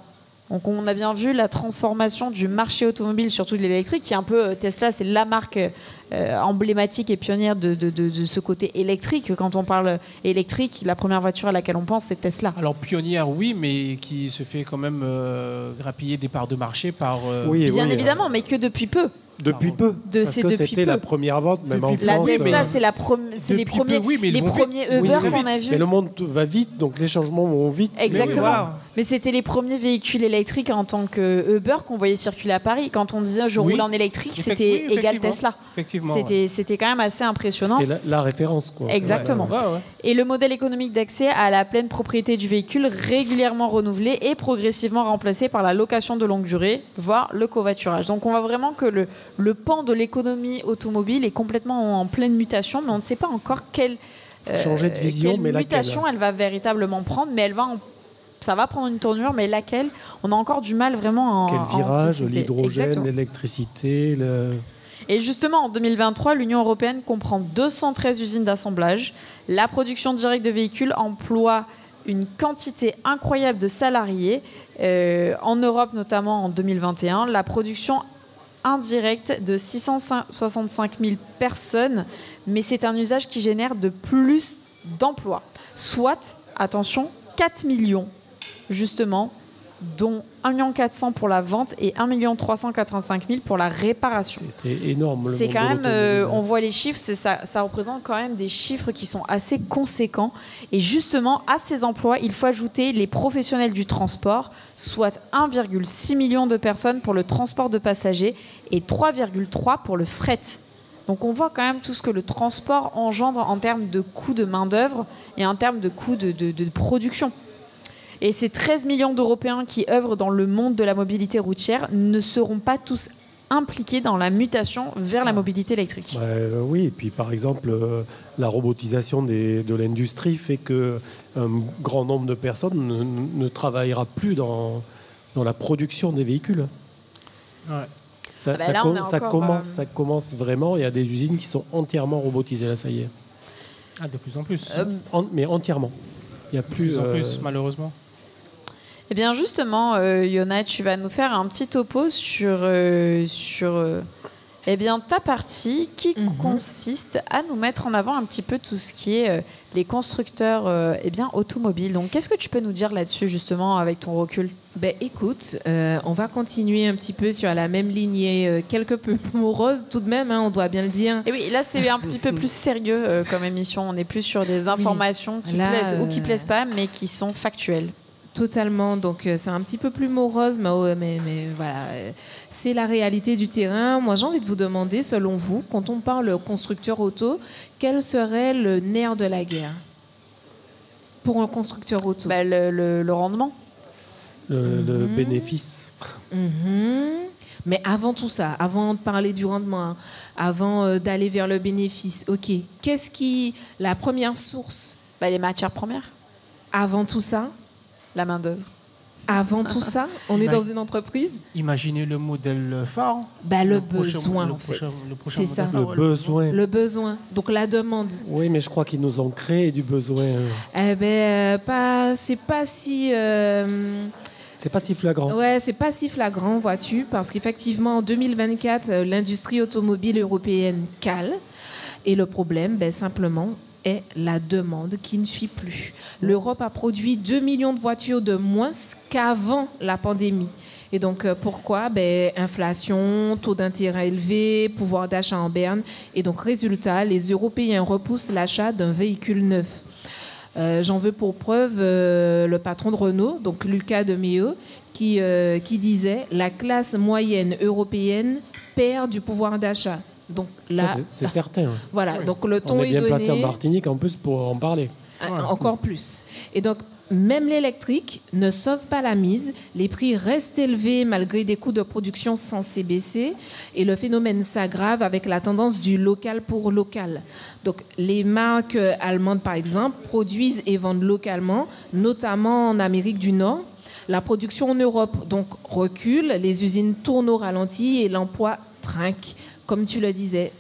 Donc on a bien vu la transformation du marché automobile, surtout de l'électrique, qui est un peu Tesla, c'est la marque emblématique et pionnière de ce côté électrique. Quand on parle électrique, la première voiture à laquelle on pense, c'est Tesla. Alors pionnière, oui, mais qui se fait quand même grappiller des parts de marché par... Bien évidemment, mais que depuis peu. Depuis peu, parce que c'était la première vente, même en France. La Tesla, c'est les premiers Uber qu'on a vus. Mais le monde va vite, donc les changements vont vite. Exactement. Mais c'était les premiers véhicules électriques en tant que Uber qu'on voyait circuler à Paris. Quand on disait je roule en électrique, c'était égal Tesla. C'était quand même assez impressionnant. C'était la référence, quoi. Exactement. Et le modèle économique d'accès à la pleine propriété du véhicule, régulièrement renouvelé et progressivement remplacé par la location de longue durée, voire le covoiturage. Donc on voit vraiment que le pan de l'économie automobile est complètement en pleine mutation, mais on ne sait pas encore quelle mutation elle va véritablement prendre, mais ça va prendre une tournure, mais laquelle, on a encore du mal vraiment à quel virage, anticiper. L'hydrogène, l'électricité... Et justement, en 2023, l'Union européenne comprend 213 usines d'assemblage. La production directe de véhicules emploie une quantité incroyable de salariés. En Europe, notamment en 2021, la production indirecte de 665 000 personnes, mais c'est un usage qui génère de plus d'emplois. Soit, attention, 4 millions, justement, dont 1 400 000 pour la vente et 1 385 000 pour la réparation. C'est énorme. C'est quand même, on voit les chiffres, ça représente quand même des chiffres qui sont assez conséquents. Et justement, à ces emplois, il faut ajouter les professionnels du transport, soit 1,6 million de personnes pour le transport de passagers et 3,3 pour le fret. Donc on voit quand même tout ce que le transport engendre en termes de coûts de main-d'œuvre et en termes de coûts de production. Et ces 13 millions d'Européens qui œuvrent dans le monde de la mobilité routière ne seront pas tous impliqués dans la mutation vers la mobilité électrique. Oui, et puis par exemple, la robotisation de l'industrie fait qu'un grand nombre de personnes ne travaillera plus dans la production des véhicules. Ouais. Ça commence vraiment. Il y a des usines qui sont entièrement robotisées, là, ça y est. De plus en plus. Mais entièrement. Il y a plus en plus, malheureusement. Eh bien justement, Yona, tu vas nous faire un petit topo sur ta partie qui consiste à nous mettre en avant un petit peu tout ce qui est les constructeurs automobiles. Donc qu'est-ce que tu peux nous dire là-dessus justement avec ton recul ? Écoute, on va continuer un petit peu sur la même lignée, quelque peu morose tout de même, on doit bien le dire. Et oui, là c'est un petit peu plus sérieux comme émission. On est plus sur des informations qui plaisent ou qui plaisent pas, mais qui sont factuelles. Totalement, donc c'est un petit peu plus morose, mais voilà, c'est la réalité du terrain. Moi, j'ai envie de vous demander, selon vous, quand on parle constructeur auto, quel serait le nerf de la guerre pour un constructeur auto ? Le rendement. Le bénéfice. Mais avant tout ça, avant de parler du rendement, avant d'aller vers le bénéfice, ok, qu'est-ce qui... La première source, Les matières premières, avant tout ça, la main-d'œuvre. avant tout ça, on est dans une entreprise. Imaginez le modèle phare. Le prochain- besoin, le en fait. prochain- le prochain C'est modèle ça. phare, Le besoin. Le besoin. Donc la demande. Oui, mais je crois qu'ils nous ont créé du besoin. C'est pas si... C'est pas si flagrant. Ouais, c'est pas si flagrant, vois-tu, parce qu'effectivement, en 2024, l'industrie automobile européenne cale. Et le problème, simplement, est la demande qui ne suit plus. L'Europe a produit 2 millions de voitures de moins qu'avant la pandémie. Et donc, pourquoi ? Inflation, taux d'intérêt élevé, pouvoir d'achat en berne. Et donc, résultat, les Européens repoussent l'achat d'un véhicule neuf. J'en veux pour preuve le patron de Renault, donc Luca de Meo, qui disait « La classe moyenne européenne perd du pouvoir d'achat ». Donc là, C'est certain. voilà, Oui. donc le ton On est bien donné. placé en Martinique en plus pour en parler. Encore plus. Et donc, même l'électrique ne sauve pas la mise. Les prix restent élevés malgré des coûts de production censés baisser. Et le phénomène s'aggrave avec la tendance du local pour local. Donc, les marques allemandes, par exemple, produisent et vendent localement, notamment en Amérique du Nord. La production en Europe, donc, recule. Les usines tournent au ralenti et l'emploi trinque, comme tu le disais.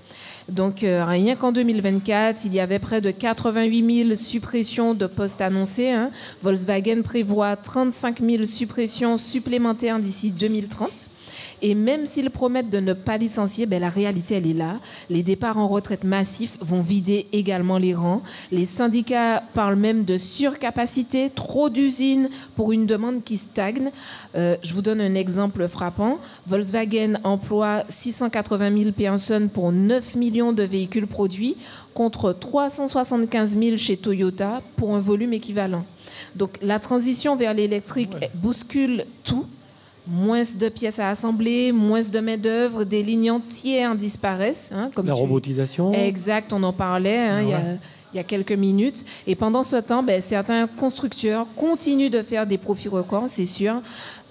Donc, rien qu'en 2024, il y avait près de 88 000 suppressions de postes annoncées. Volkswagen prévoit 35 000 suppressions supplémentaires d'ici 2030. Et même s'ils promettent de ne pas licencier, la réalité, elle est là. Les départs en retraite massifs vont vider également les rangs. Les syndicats parlent même de surcapacité, trop d'usines pour une demande qui stagne. Je vous donne un exemple frappant. Volkswagen emploie 680 000 personnes pour 9 millions de véhicules produits contre 375 000 chez Toyota pour un volume équivalent. Donc la transition vers l'électrique bouscule tout. Moins de pièces à assembler, moins de main-d'œuvre, des lignes entières disparaissent. Comme La robotisation. Exact, on en parlait il y a quelques minutes. Et pendant ce temps, certains constructeurs continuent de faire des profits records, c'est sûr,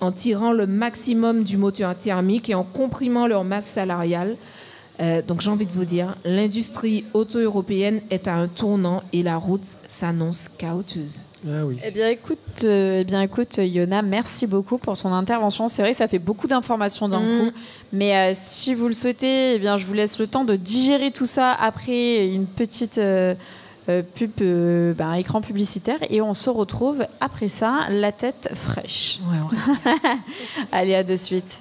en tirant le maximum du moteur thermique et en comprimant leur masse salariale. Donc j'ai envie de vous dire, l'industrie auto-européenne est à un tournant et la route s'annonce chaotique. Ah oui. Eh bien, écoute, Yona, merci beaucoup pour ton intervention. C'est vrai que ça fait beaucoup d'informations d'un coup, mais si vous le souhaitez, je vous laisse le temps de digérer tout ça après une petite écran publicitaire, et on se retrouve après ça, la tête fraîche. Ouais, on reste. Allez, à de suite.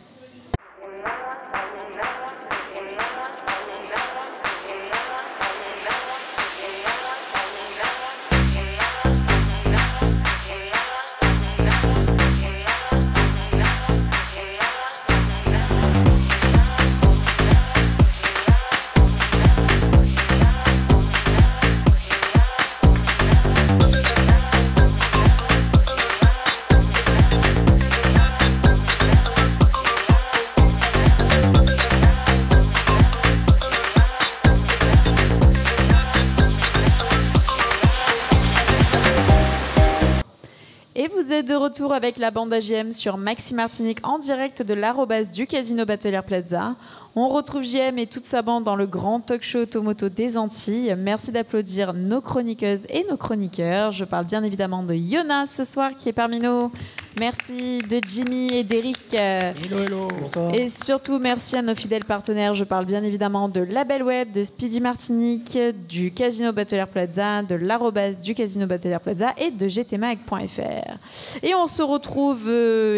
De retour avec la bande AGM sur Maxi Martinique en direct de l'arrobase du Casino Batelière Plaza. On retrouve JM et toute sa bande dans le grand talk show automoto des Antilles. Merci d'applaudir nos chroniqueuses et nos chroniqueurs. Je parle bien évidemment de Yona ce soir qui est parmi nous. Merci de Jimmy et d'Eric. Hello. Bonsoir. Et surtout, merci à nos fidèles partenaires. Je parle bien évidemment de Label Web, de Speedy Martinique, du Casino Batelière Plaza, de l'arrobase du Casino Batelière Plaza et de gtmag.fr. Et on se retrouve, on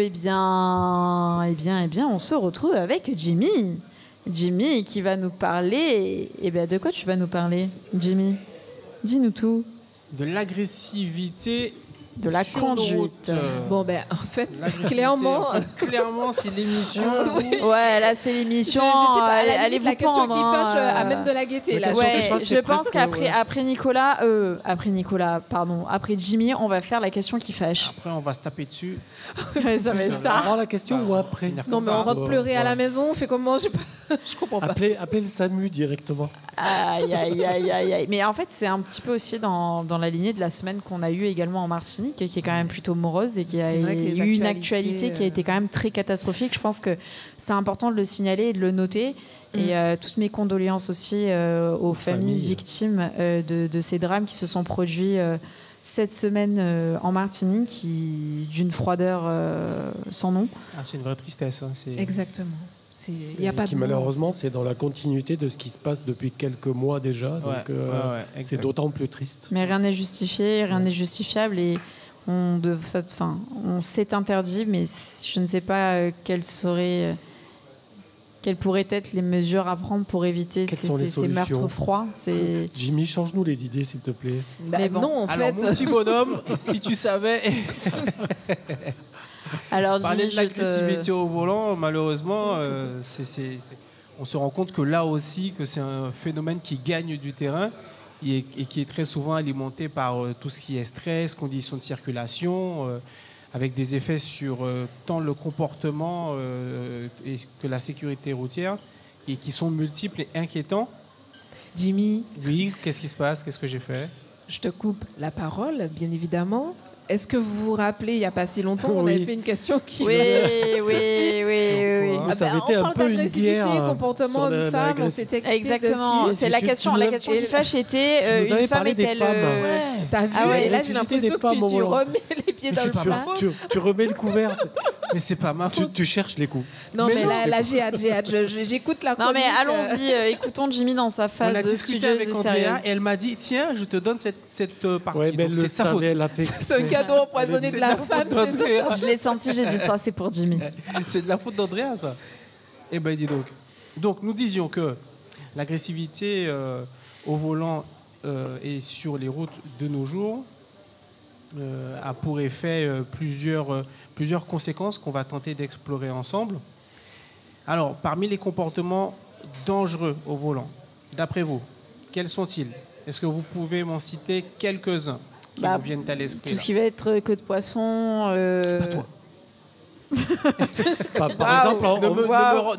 se retrouve avec Jimmy. Jimmy qui va nous parler. De quoi tu vas nous parler, Jimmy ? Dis-nous tout. De l'agressivité. De la sur conduite. Bon, en fait, L'agressivité, clairement... clairement, c'est l'émission. Ouais, là, c'est l'émission. Je sais pas, à la allez limite, vous la question pendre, qui fâche amène de la gaieté. Là. Ouais, que je pense presque, qu'après ouais. après Jimmy, on va faire la question qui fâche. Après, on va se taper dessus. Ouais, ça va être ça. Alors la question ou après Non, mais on rentre pleurer à la maison, on fait comment ? Je comprends pas. Appelez le SAMU directement. Aïe. Mais en fait, c'est un petit peu aussi dans la lignée de la semaine qu'on a eue également en Martinique. Martinique, qui est quand même plutôt morose et qui a C'est vrai que les eu une actualité qui a été quand même très catastrophique. Je pense que c'est important de le signaler et de le noter. Et toutes mes condoléances aussi aux familles victimes de ces drames qui se sont produits cette semaine en Martinique, d'une froideur sans nom. C'est une vraie tristesse. Exactement. Y a pas de malheureusement, c'est dans la continuité de ce qui se passe depuis quelques mois déjà. Donc, c'est d'autant plus triste. Mais rien n'est justifié, rien n'est justifiable. Et on s'est interdit, mais je ne sais pas quelles pourraient être les mesures à prendre pour éviter ces meurtres froids. Jimmy, change-nous les idées, s'il te plaît. Mais bon. Non, en fait... Mon petit bonhomme, si tu savais... Alors, parler de l'agressivité au volant, malheureusement, on se rend compte que là aussi, que c'est un phénomène qui gagne du terrain et qui est très souvent alimenté par tout ce qui est stress, conditions de circulation, avec des effets sur tant le comportement que la sécurité routière, et qui sont multiples et inquiétants. Jimmy. Oui, qu'est-ce qui se passe? Qu'est-ce que j'ai fait? Je te coupe la parole, bien évidemment. Est-ce que vous vous rappelez, il n'y a pas si longtemps, on avait fait une question qui... Oui. Ça avait été un peu une guerre. Comportement de femme, on s'était quitté exactement. dessus. C'est la question qui fâche était une femme est-elle... T'as vu? Et là, j'ai l'impression que tu remets les pieds dans le plat. Tu remets le couvert. Mais c'est pas ma faute. Tu cherches les coups. Non, mais là, j'ai hâte. J'écoute la chronique. Non, mais allons-y. Écoutons Jimmy dans sa phase studieuse et sérieuse. Et elle m'a dit, tiens, je te donne cette partie. Ouais, mais c'est sa faute. C'est un cadeau empoisonné de la femme. Je l'ai senti, j'ai dit ça, c'est pour Jimmy. C'est de la faute d'Andrea, ça. Eh ben, dis donc. Donc, nous disions que l'agressivité au volant et sur les routes de nos jours a pour effet plusieurs conséquences qu'on va tenter d'explorer ensemble. Alors, parmi les comportements dangereux au volant, d'après vous, quels sont-ils? Est-ce que vous pouvez m'en citer quelques-uns qui vous viennent à l'esprit? Tout ce qui va être queue de poisson... Pas toi. Par exemple,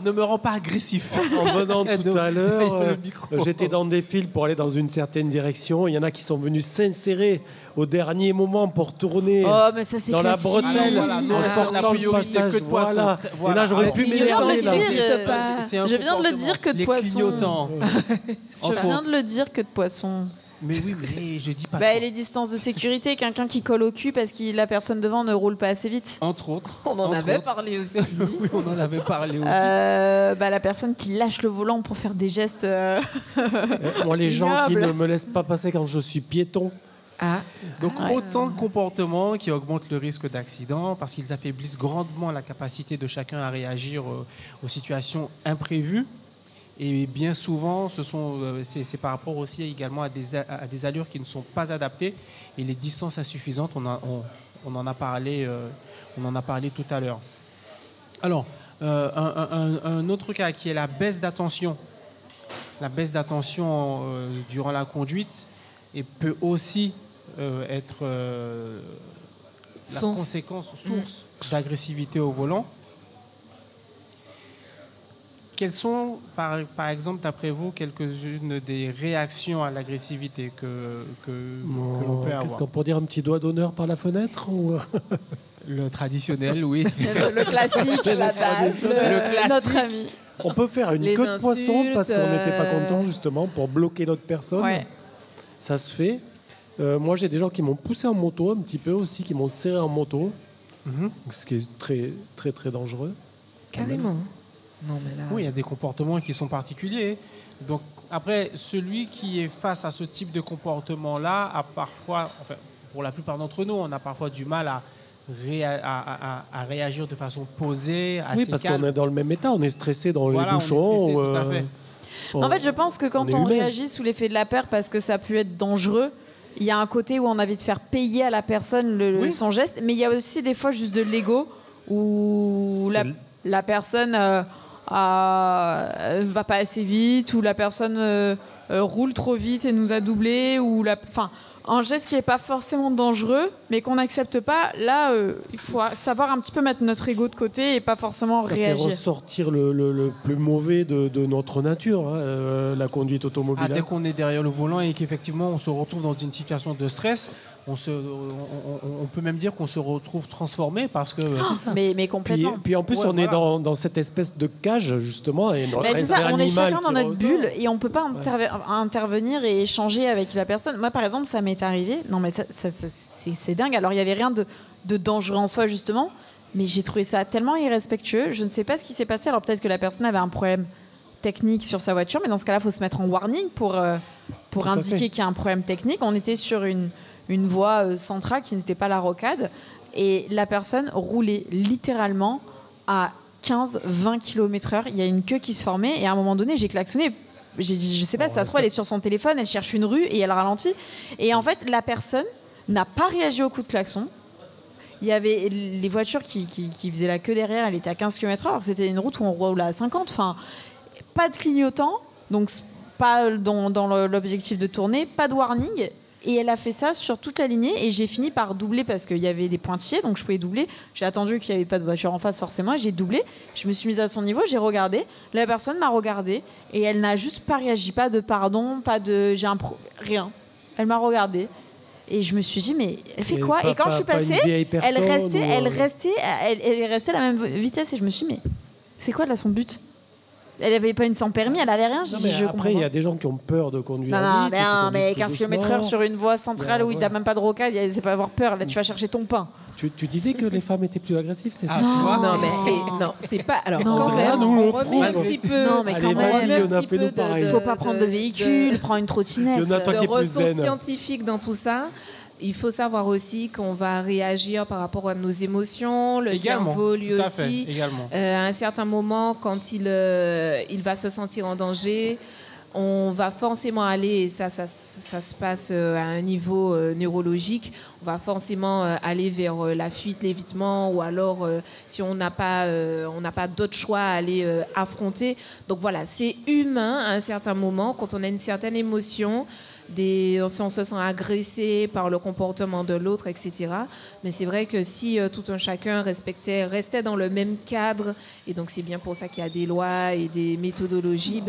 ne me rends pas agressif. En venant tout à l'heure, j'étais dans des files pour aller dans une certaine direction. Il y en a qui sont venus s'insérer au dernier moment pour tourner mais ça, c'est dans classique. la bretelle en forçant le passage. Voilà. Et là, j'aurais pu m'énerver. Je viens de le dire, que de poisson. Je viens de le dire, que de poisson. Mais oui, mais je dis pas. Les distances de sécurité, quelqu'un qui colle au cul parce que la personne devant ne roule pas assez vite. Entre autres. On en avait parlé aussi. Oui, on en avait parlé aussi. La personne qui lâche le volant pour faire des gestes. Moi, les gens qui ne me laissent pas passer quand je suis piéton. Donc autant de comportements qui augmentent le risque d'accident parce qu'ils affaiblissent grandement la capacité de chacun à réagir aux situations imprévues. Et bien souvent, c'est par rapport aussi également à des allures qui ne sont pas adaptées et les distances insuffisantes. On en a parlé tout à l'heure. Alors, un autre cas qui est la baisse d'attention. La baisse d'attention durant la conduite et peut aussi être la conséquence, source d'agressivité au volant. Quelles sont, par exemple, d'après vous, quelques-unes des réactions à l'agressivité que l'on peut avoir? Qu'est-ce qu'on peut dire, un petit doigt d'honneur par la fenêtre ou... Le traditionnel, oui. Le classique, la base, notre ami. On peut faire une queue de poisson parce qu'on n'était pas content, justement, pour bloquer l'autre personne. Ouais. Ça se fait. Moi, j'ai des gens qui m'ont poussé en moto un petit peu aussi, qui m'ont serré en moto, ce qui est très, très, très dangereux. Carrément. Non, mais là... Oui, il y a des comportements qui sont particuliers. Donc, après, celui qui est face à ce type de comportement-là a parfois, pour la plupart d'entre nous, on a parfois du mal à réagir de façon posée, assez Oui, parce calme. qu'on est dans le même état, on est stressé dans les bouchons. On est stressé, tout à fait. En fait, je pense que quand on réagit sous l'effet de la peur parce que ça peut être dangereux, il y a un côté où on a envie de faire payer à la personne son geste, mais il y a aussi des fois juste de l'ego où la personne... va pas assez vite, ou la personne roule trop vite et nous a doublé, ou un geste qui n'est pas forcément dangereux mais qu'on n'accepte pas. Là, il faut savoir un petit peu mettre notre ego de côté et pas forcément réagir. Ça fait ressortir le plus mauvais de notre nature, la conduite automobile. Dès qu'on est derrière le volant et qu'effectivement on se retrouve dans une situation de stress, on peut même dire qu'on se retrouve transformé parce que... Mais complètement. Puis en plus, on est dans cette espèce de cage, justement. Et c'est ça, on est chacun dans notre bulle et on ne peut pas intervenir et échanger avec la personne. Moi, par exemple, ça m'est arrivé. Non, mais c'est dingue. Alors, il n'y avait rien de dangereux en soi, justement. Mais j'ai trouvé ça tellement irrespectueux. Je ne sais pas ce qui s'est passé. Alors, peut-être que la personne avait un problème technique sur sa voiture. Mais dans ce cas-là, il faut se mettre en warning pour indiquer qu'il y a un problème technique. On était sur une voie centrale qui n'était pas la rocade. Et la personne roulait littéralement à 15-20 km/h. Il y a une queue qui se formait. Et à un moment donné, j'ai klaxonné. J'ai dit, je sais pas, ça se trouve, elle est sur son téléphone, elle cherche une rue et elle ralentit. Et en fait, la personne n'a pas réagi au coup de klaxon. Il y avait les voitures qui faisaient la queue derrière, elle était à 15 km/h, alors que c'était une route où on roule à 50. Enfin, pas de clignotant, donc pas dans l'objectif de tourner, pas de warning. Et elle a fait ça sur toute la lignée et j'ai fini par doubler parce qu'il y avait des pointillés, donc je pouvais doubler. J'ai attendu qu'il n'y avait pas de voiture en face forcément et j'ai doublé. Je me suis mise à son niveau, j'ai regardé. La personne m'a regardé et elle n'a juste pas réagi, pas de pardon, pas de rien. Elle m'a regardé et je me suis dit mais elle fait quoi? Et quand je suis passée, elle est restée à la même vitesse et je me suis dit mais c'est quoi là son but? Elle n'avait pas une sans permis, elle n'avait rien. Après, il y a des gens qui ont peur de conduire. Non, mais 15 km/h sur une voie centrale où il n'y a même pas de rocade, c'est pas avoir peur. Là, tu vas chercher ton pain. Tu disais que les femmes étaient plus agressives, c'est ça? Non, c'est pas. Alors, quand même, on remet un petit peu. Non, mais quand même, il ne faut pas prendre de véhicule, prends une trottinette. De ressources scientifiques dans tout ça. Il faut savoir aussi qu'on va réagir par rapport à nos émotions, le cerveau lui aussi. À un certain moment, quand il va se sentir en danger, on va forcément aller, et ça se passe à un niveau neurologique, on va forcément aller vers la fuite, l'évitement, ou alors si on n'a pas d'autre choix à aller affronter. Donc voilà, c'est humain à un certain moment, quand on a une certaine émotion, si on se sent agressé par le comportement de l'autre, etc. Mais c'est vrai que si tout un chacun restait dans le même cadre, et donc c'est bien pour ça qu'il y a des lois et des méthodologies.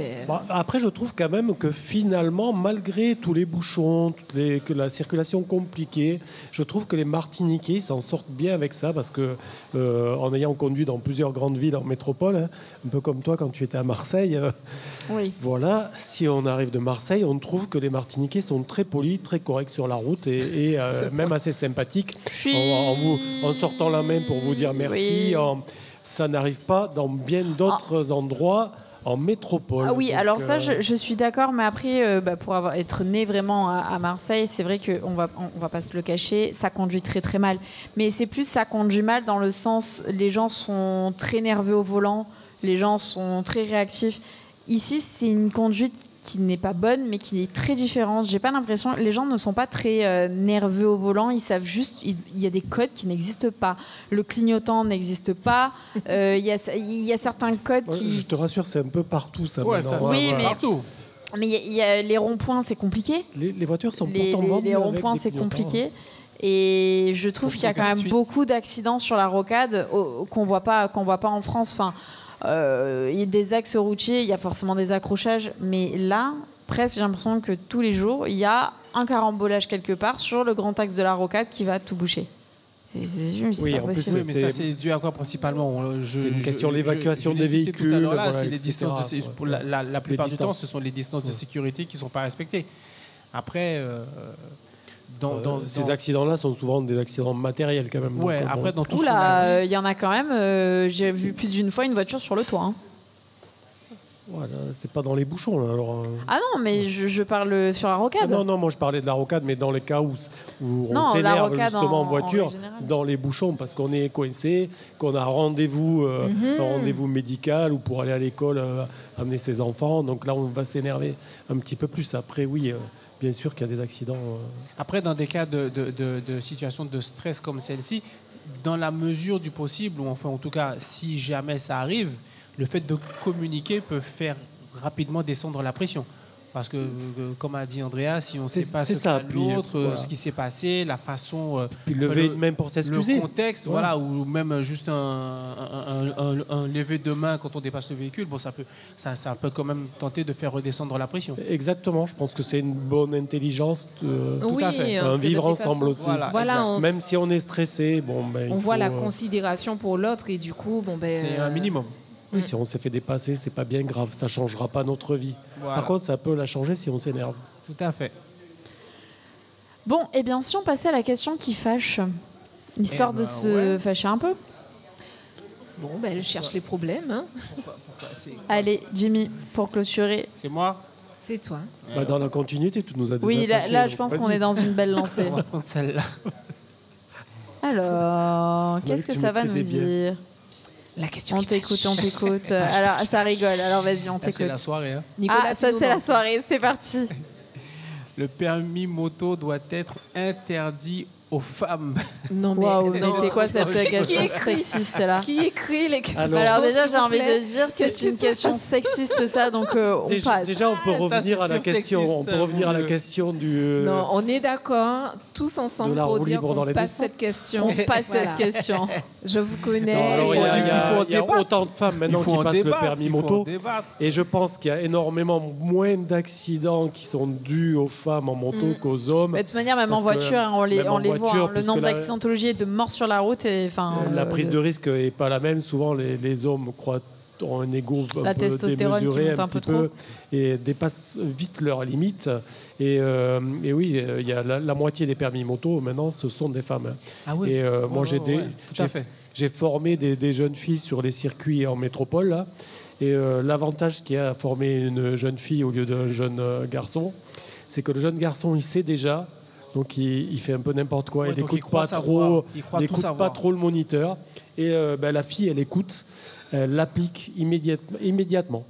Après, je trouve quand même que finalement, malgré tous les bouchons, que la circulation compliquée, je trouve que les Martiniquais s'en sortent bien avec ça, parce que en ayant conduit dans plusieurs grandes villes en métropole, hein, un peu comme toi quand tu étais à Marseille, oui. Voilà, si on arrive de Marseille, on trouve que les Martiniquais sont très polis, très corrects sur la route et même assez sympathiques en sortant la main pour vous dire merci. Oui. Ça n'arrive pas dans bien d'autres endroits en métropole. Ah oui, donc, alors ça, je suis d'accord, mais après, pour être né vraiment à Marseille, c'est vrai qu'on va pas se le cacher, ça conduit très très mal. Mais c'est plus ça conduit mal dans le sens, les gens sont très nerveux au volant, les gens sont très réactifs. Ici, c'est une conduite qui n'est pas bonne, mais qui est très différente. J'ai pas l'impression... Les gens ne sont pas très nerveux au volant. Ils savent juste... Il y a des codes qui n'existent pas. Le clignotant n'existe pas. Il y a certains codes qui... Je te rassure, c'est un peu partout, ça. Ouais, ça oui, mais partout. Mais il y a les ronds-points, c'est compliqué. Les voitures sont pourtant vendues les ronds-points, c'est compliqué. Et je trouve qu'il y a quand même beaucoup d'accidents sur la rocade qu'on voit pas en France. Enfin... il y a des axes routiers, il y a forcément des accrochages, mais là, presque, j'ai l'impression que tous les jours, il y a un carambolage quelque part sur le grand axe de la rocade qui va tout boucher. C'est pas possible. Oui, mais ça, c'est dû à quoi principalement? C'est une question de l'évacuation des véhicules. Tout à l'heure, là, c'est les distances pour la plupart du temps, ce sont les distances de sécurité qui ne sont pas respectées. Après... ces accidents-là sont souvent des accidents matériels quand même. Ouais, donc, après, dans tout il y en a quand même. J'ai vu plus d'une fois une voiture sur le toit. Hein. Voilà, c'est pas dans les bouchons là. Alors, Ah non, mais je parle sur la rocade. Non, moi je parlais de la rocade, mais dans les cas où on s'énerve justement en voiture, dans les bouchons, parce qu'on est coincé, qu'on a un rendez-vous médical ou pour aller à l'école, amener ses enfants. Donc là, on va s'énerver un petit peu plus. Après, oui. Bien sûr qu'il y a des accidents. Après, dans des cas de situations de stress comme celle-ci, dans la mesure du possible, ou enfin en tout cas, si jamais ça arrive, le fait de communiquer peut faire rapidement descendre la pression. Parce que, comme a dit Andrea, si on ne sait pas ce ça, qu'a puis, l'autre, voilà. ce qui s'est passé, la façon... Puis lever une main pour s'excuser. Le contexte, voilà, ou même juste un lever de main quand on dépasse le véhicule, bon, ça peut quand même tenter de faire redescendre la pression. Exactement, je pense que c'est une bonne intelligence, Oui, à fait. parce un que vivre de toute façon, ensemble aussi. Voilà, Même si on est stressé, on voit la considération pour l'autre et du coup, c'est un minimum. Oui, si on s'est fait dépasser, c'est pas bien grave, ça changera pas notre vie. Voilà. Par contre, ça peut la changer si on s'énerve. Tout à fait. Bon, et bien si on passait à la question qui fâche, histoire de se fâcher un peu. Bon, elle cherche les problèmes. Hein. Pourquoi Allez, Jimmy, pour clôturer. C'est moi. C'est toi. Dans la continuité, tu nous as déjà Oui, fâchés, là donc je pense vas-y. qu'on est dans une belle lancée. On va prendre celle-là. Alors, vu qu'est-ce que que tu ça va nous maîtrisais bien. dire? La question On qui t'écoute, fâche. on t'écoute. Alors, ça rigole. Alors, vas-y, on Là, c'est t'écoute. la soirée. Hein. Nicolas, Ah, tu ça, nous c'est la lances. soirée. C'est parti. Le permis moto doit être interdit aux femmes. Non, mais, Waouh, mais c'est quoi cette Qui question écrit sexiste là? Qui écrit les questions Alors, déjà, s'il j'ai vous envie plaît de dire, c'est Qu'est-ce qui une se question passe sexiste, ça, donc on passe. Déjà, on peut revenir à la pur question. sexiste, On peut revenir à la vous. question du. Non, on est d'accord, tous ensemble, de la pour roue dire libre dans qu'on les passe descentes. cette question. On passe Voilà. cette question. Je vous connais. Non, alors, il y a, il faut en il y a débattre. autant de femmes maintenant Il faut qui en passent débattre, le permis il faut en moto. débattre. Et je pense qu'il y a énormément moins d'accidents qui sont dus aux femmes en moto qu'aux hommes. Mais de toute manière, même en Parce que, voiture, hein, on les même en voit. hein. voiture, Le puisque nombre là- d'accidentologie et de morts sur la route, La prise de risque n'est pas la même. Souvent, les hommes croient ont un ego un La peu testostérone qui démesuré monte un peu petit peu et dépassent vite leurs limites. Et oui, il y a la moitié des permis moto maintenant, ce sont des femmes. Ah oui. Et moi, tout à fait. j'ai formé des jeunes filles sur les circuits en métropole. Là. Et l'avantage qu'il y a à former une jeune fille au lieu d'un jeune garçon, c'est que le jeune garçon, il sait déjà. Donc il fait un peu n'importe quoi, Ouais, il donc n'écoute il croit pas savoir, trop, il croit tout n'écoute pas savoir. trop le moniteur. Et la fille, elle écoute, elle l'applique immédiatement.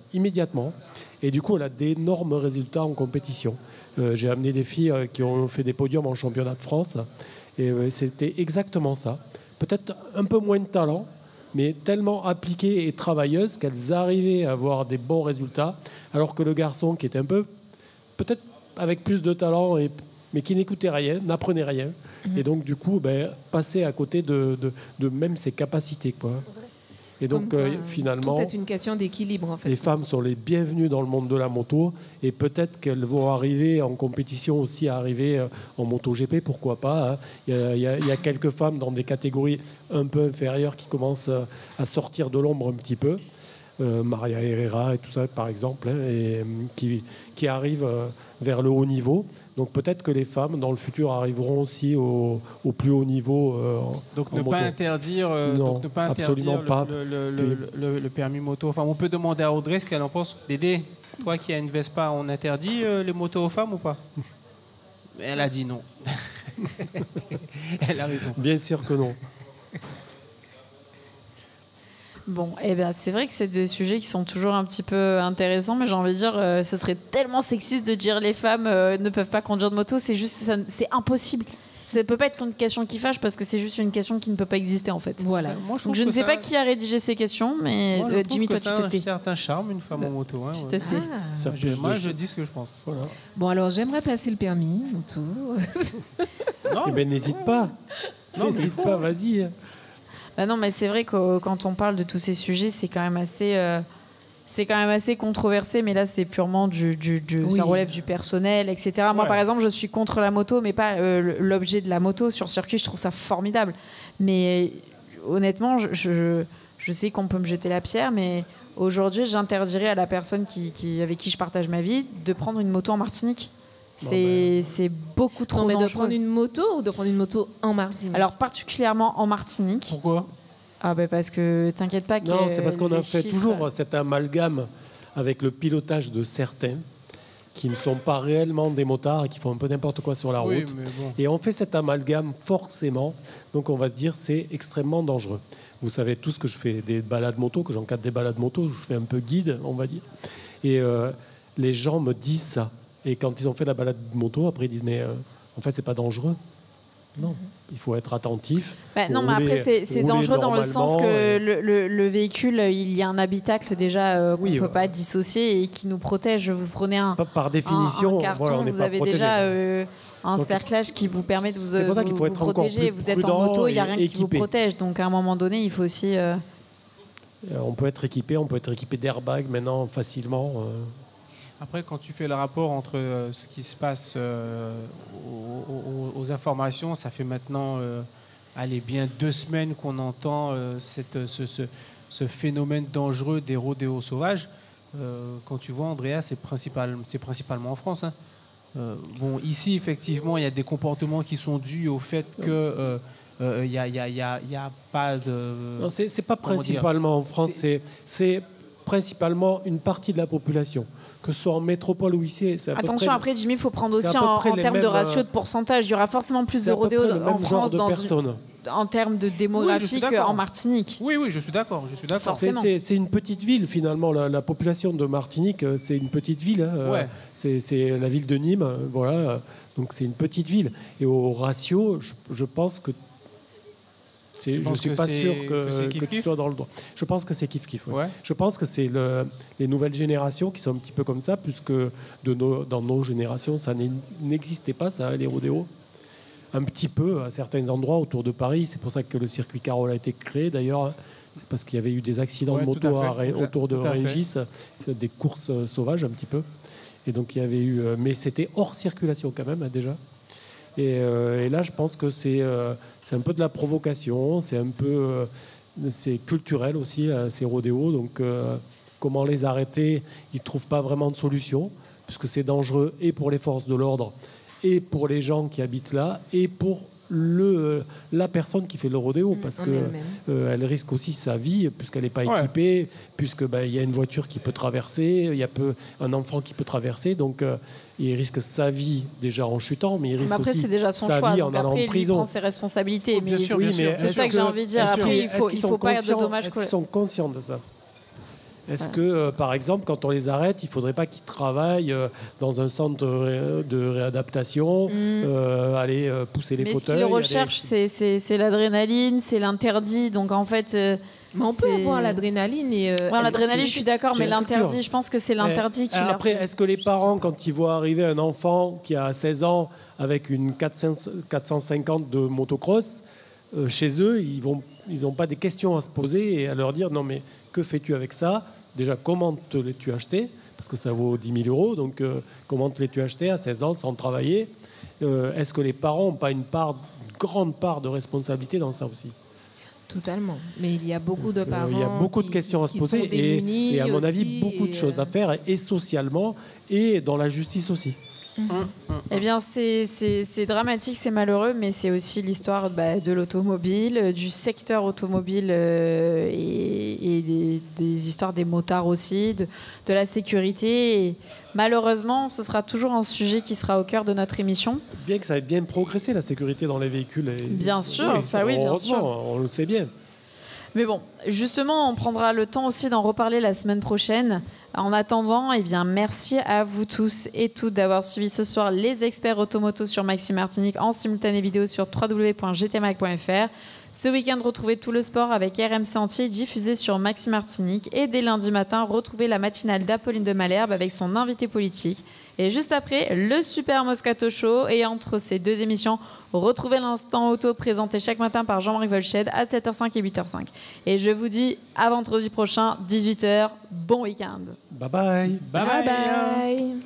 Et du coup, elle a d'énormes résultats en compétition. J'ai amené des filles qui ont fait des podiums en championnat de France. Et c'était exactement ça. Peut-être un peu moins de talent, mais tellement appliquées et travailleuses qu'elles arrivaient à avoir des bons résultats. Alors que le garçon, qui était un peu, peut-être avec plus de talent, mais qui n'écoutait rien, n'apprenait rien. Et donc, du coup, passait à côté de même ses capacités, quoi. Et donc, Comme quoi, finalement, Tout est une question d'équilibre, en fait. les femmes sont les bienvenues dans le monde de la moto. Et peut-être qu'elles vont arriver en compétition aussi, à arriver en MotoGP, pourquoi pas. Hein. Il y a quelques femmes dans des catégories un peu inférieures qui commencent à sortir de l'ombre un petit peu. Maria Herrera et tout ça, par exemple, hein, et qui arrivent vers le haut niveau. Donc peut-être que les femmes, dans le futur, arriveront aussi au plus haut niveau. Donc en ne moto. pas interdire, Non, donc ne pas absolument interdire pas. le permis moto. Enfin, on peut demander à Audrey ce qu'elle en pense. Dédé, toi qui as une Vespa, on interdit les motos aux femmes ou pas? Elle a dit non. Elle a raison. Bien sûr que non. Bon, eh ben, c'est vrai que c'est des sujets qui sont toujours un petit peu intéressants, mais j'ai envie de dire, ce serait tellement sexiste de dire les femmes ne peuvent pas conduire de moto, c'est juste, c'est impossible. Ça ne peut pas être une question qui fâche parce que c'est juste une question qui ne peut pas exister en fait. Voilà. Moi, Donc je ne sais pas qui a rédigé ces questions, mais Moi, je trouve Jimmy, que toi tu c'est te un tais. certain charme, une femme en moto. Hein, Tu ouais. te tais. Ah. Ça Je- plus moi, de je dis ce que je pense. Voilà. Bon, alors j'aimerais passer le permis, moto. Non, Eh ben, n'hésite pas. Non, mais il N'hésite faut. pas, vas-y. Bah non, mais c'est vrai que quand on parle de tous ces sujets, c'est quand même assez controversé, mais là c'est purement Oui. ça relève du personnel, etc. Moi Ouais. par exemple, je suis contre la moto, mais pas l'objet de la moto sur circuit. Je trouve ça formidable, mais honnêtement, je sais qu'on peut me jeter la pierre, mais aujourd'hui, j'interdirais à la personne avec qui je partage ma vie de prendre une moto en Martinique. C'est beaucoup trop Non, mais de dangereux. prendre une moto ou de prendre une moto en Martinique? Alors particulièrement en Martinique. Pourquoi? Ah ben parce que t'inquiète pas que Non, c'est parce qu'on a les fait chiffres- toujours cet amalgame avec le pilotage de certains qui ne sont pas réellement des motards et qui font un peu n'importe quoi sur la Oui, route. mais bon. Et on fait cet amalgame forcément. Donc on va se dire c'est extrêmement dangereux. Vous savez tous que je fais des balades moto, que j'encadre des balades moto, je fais un peu guide, on va dire. Et les gens me disent ça. Et quand ils ont fait la balade moto, après ils disent mais en fait c'est pas dangereux. Non, il faut être attentif. Non, mais après, c'est dangereux dans le sens que le véhicule, il y a un habitacle déjà qu'on ne peut pas dissocier et qui nous protège. Vous prenez par définition, un carton, vous avez déjà un cerclage qui vous permet de vous protéger. Vous êtes en moto, il n'y a rien qui vous protège. Donc, à un moment donné, il faut aussi... On peut être équipé d'airbags maintenant facilement. Après, quand tu fais le rapport entre ce qui se passe aux informations, ça fait maintenant bien 2 semaines qu'on entend ce phénomène dangereux des rodéos sauvages. Quand tu vois, Andrea, c'est principalement en France. Hein. Bon, ici, effectivement, il y a des comportements qui sont dus au fait que... Il y a pas de... Non, c'est pas principalement en France, c'est principalement une partie de la population, que ce soit en métropole ou ici. Attention, après, Jimmy, il faut prendre aussi en termes de ratio de pourcentage. Il y aura forcément plus de rodéos en France en termes de démographique en Martinique. Oui, je suis d'accord. C'est une petite ville, finalement. La population de Martinique, c'est une petite ville. Hein. Ouais. C'est la ville de Nîmes. Voilà. Donc, c'est une petite ville. Et au ratio, je pense que je ne suis pas sûr que tu sois dans le droit. Je pense que c'est kiff-kiff. Ouais. Je pense que c'est les nouvelles générations qui sont un petit peu comme ça, puisque dans nos générations, ça n'existait pas, ça, les rodéos. Un petit peu à certains endroits autour de Paris. C'est pour ça que le circuit Carole a été créé, d'ailleurs. C'est parce qu'il y avait eu des accidents de moto autour de Rungis, des courses sauvages un petit peu. Et donc, il y avait eu... mais c'était hors circulation quand même, déjà. Et là, je pense que c'est un peu de la provocation, c'est culturel aussi, ces rodéos. Donc, comment les arrêter? Ils ne trouvent pas vraiment de solution, puisque c'est dangereux et pour les forces de l'ordre, et pour les gens qui habitent là, et pour la personne qui fait le rodéo, parce qu'elle risque aussi sa vie, puisqu'elle n'est pas équipée, puisqu'il y a une voiture qui peut traverser, il y a un enfant qui peut traverser, donc il risque sa vie déjà en chutant, mais il risque après, aussi c'est déjà son sa choix, vie en allant en prison. Il prend ses responsabilités. Bien sûr. C'est ça que j'ai envie de dire. Après, il ne faut pas être de dommages. Est-ce qu'ils sont conscients de ça? Est-ce que, par exemple, quand on les arrête, il ne faudrait pas qu'ils travaillent dans un centre de réadaptation, aller pousser les fauteuils? Mais ce qu'ils recherchent, c'est l'adrénaline, c'est l'interdit. Donc, en fait... mais on peut avoir l'adrénaline. L'adrénaline, je suis d'accord, mais l'interdit, je pense que c'est l'interdit qui... Après, est-ce que les parents, quand ils voient arriver un enfant qui a 16 ans avec une 450 de motocross, chez eux, ils n'ont pas des questions à se poser et à leur dire « Non, mais que fais-tu avec ça ? Déjà, comment te l'es-tu acheté ? Parce que ça vaut 10 000 euros. Donc, comment te l'es-tu acheté à 16 ans sans travailler ? Est-ce que les parents n'ont pas une grande part de responsabilité dans ça aussi ? Totalement. Mais il y a beaucoup de parents il y a beaucoup de questions à se poser et à mon avis, beaucoup de choses à faire, et socialement et dans la justice aussi. Eh bien, c'est dramatique, c'est malheureux, mais c'est aussi l'histoire de l'automobile, du secteur automobile et des histoires des motards aussi, de la sécurité. Et malheureusement, ce sera toujours un sujet qui sera au cœur de notre émission. Bien que ça ait bien progressé, la sécurité dans les véhicules. Bien sûr, bien sûr. On le sait bien. Mais bon, justement, on prendra le temps aussi d'en reparler la semaine prochaine. En attendant, eh bien, merci à vous tous et toutes d'avoir suivi ce soir les experts automoto sur Maxi Martinique en simultané vidéo sur www.gtmag.fr. Ce week-end, retrouvez tout le sport avec RMC entier diffusé sur Maxi Martinique. Et dès lundi matin, retrouvez la matinale d'Apolline de Malherbe avec son invité politique. Et juste après, le Super Moscato Show. Et entre ces deux émissions, retrouvez l'instant auto présenté chaque matin par Jean-Marie Volched à 7h05 et 8h05. Et je vous dis à vendredi prochain, 18h. Bon week-end. Bye bye. Bye bye.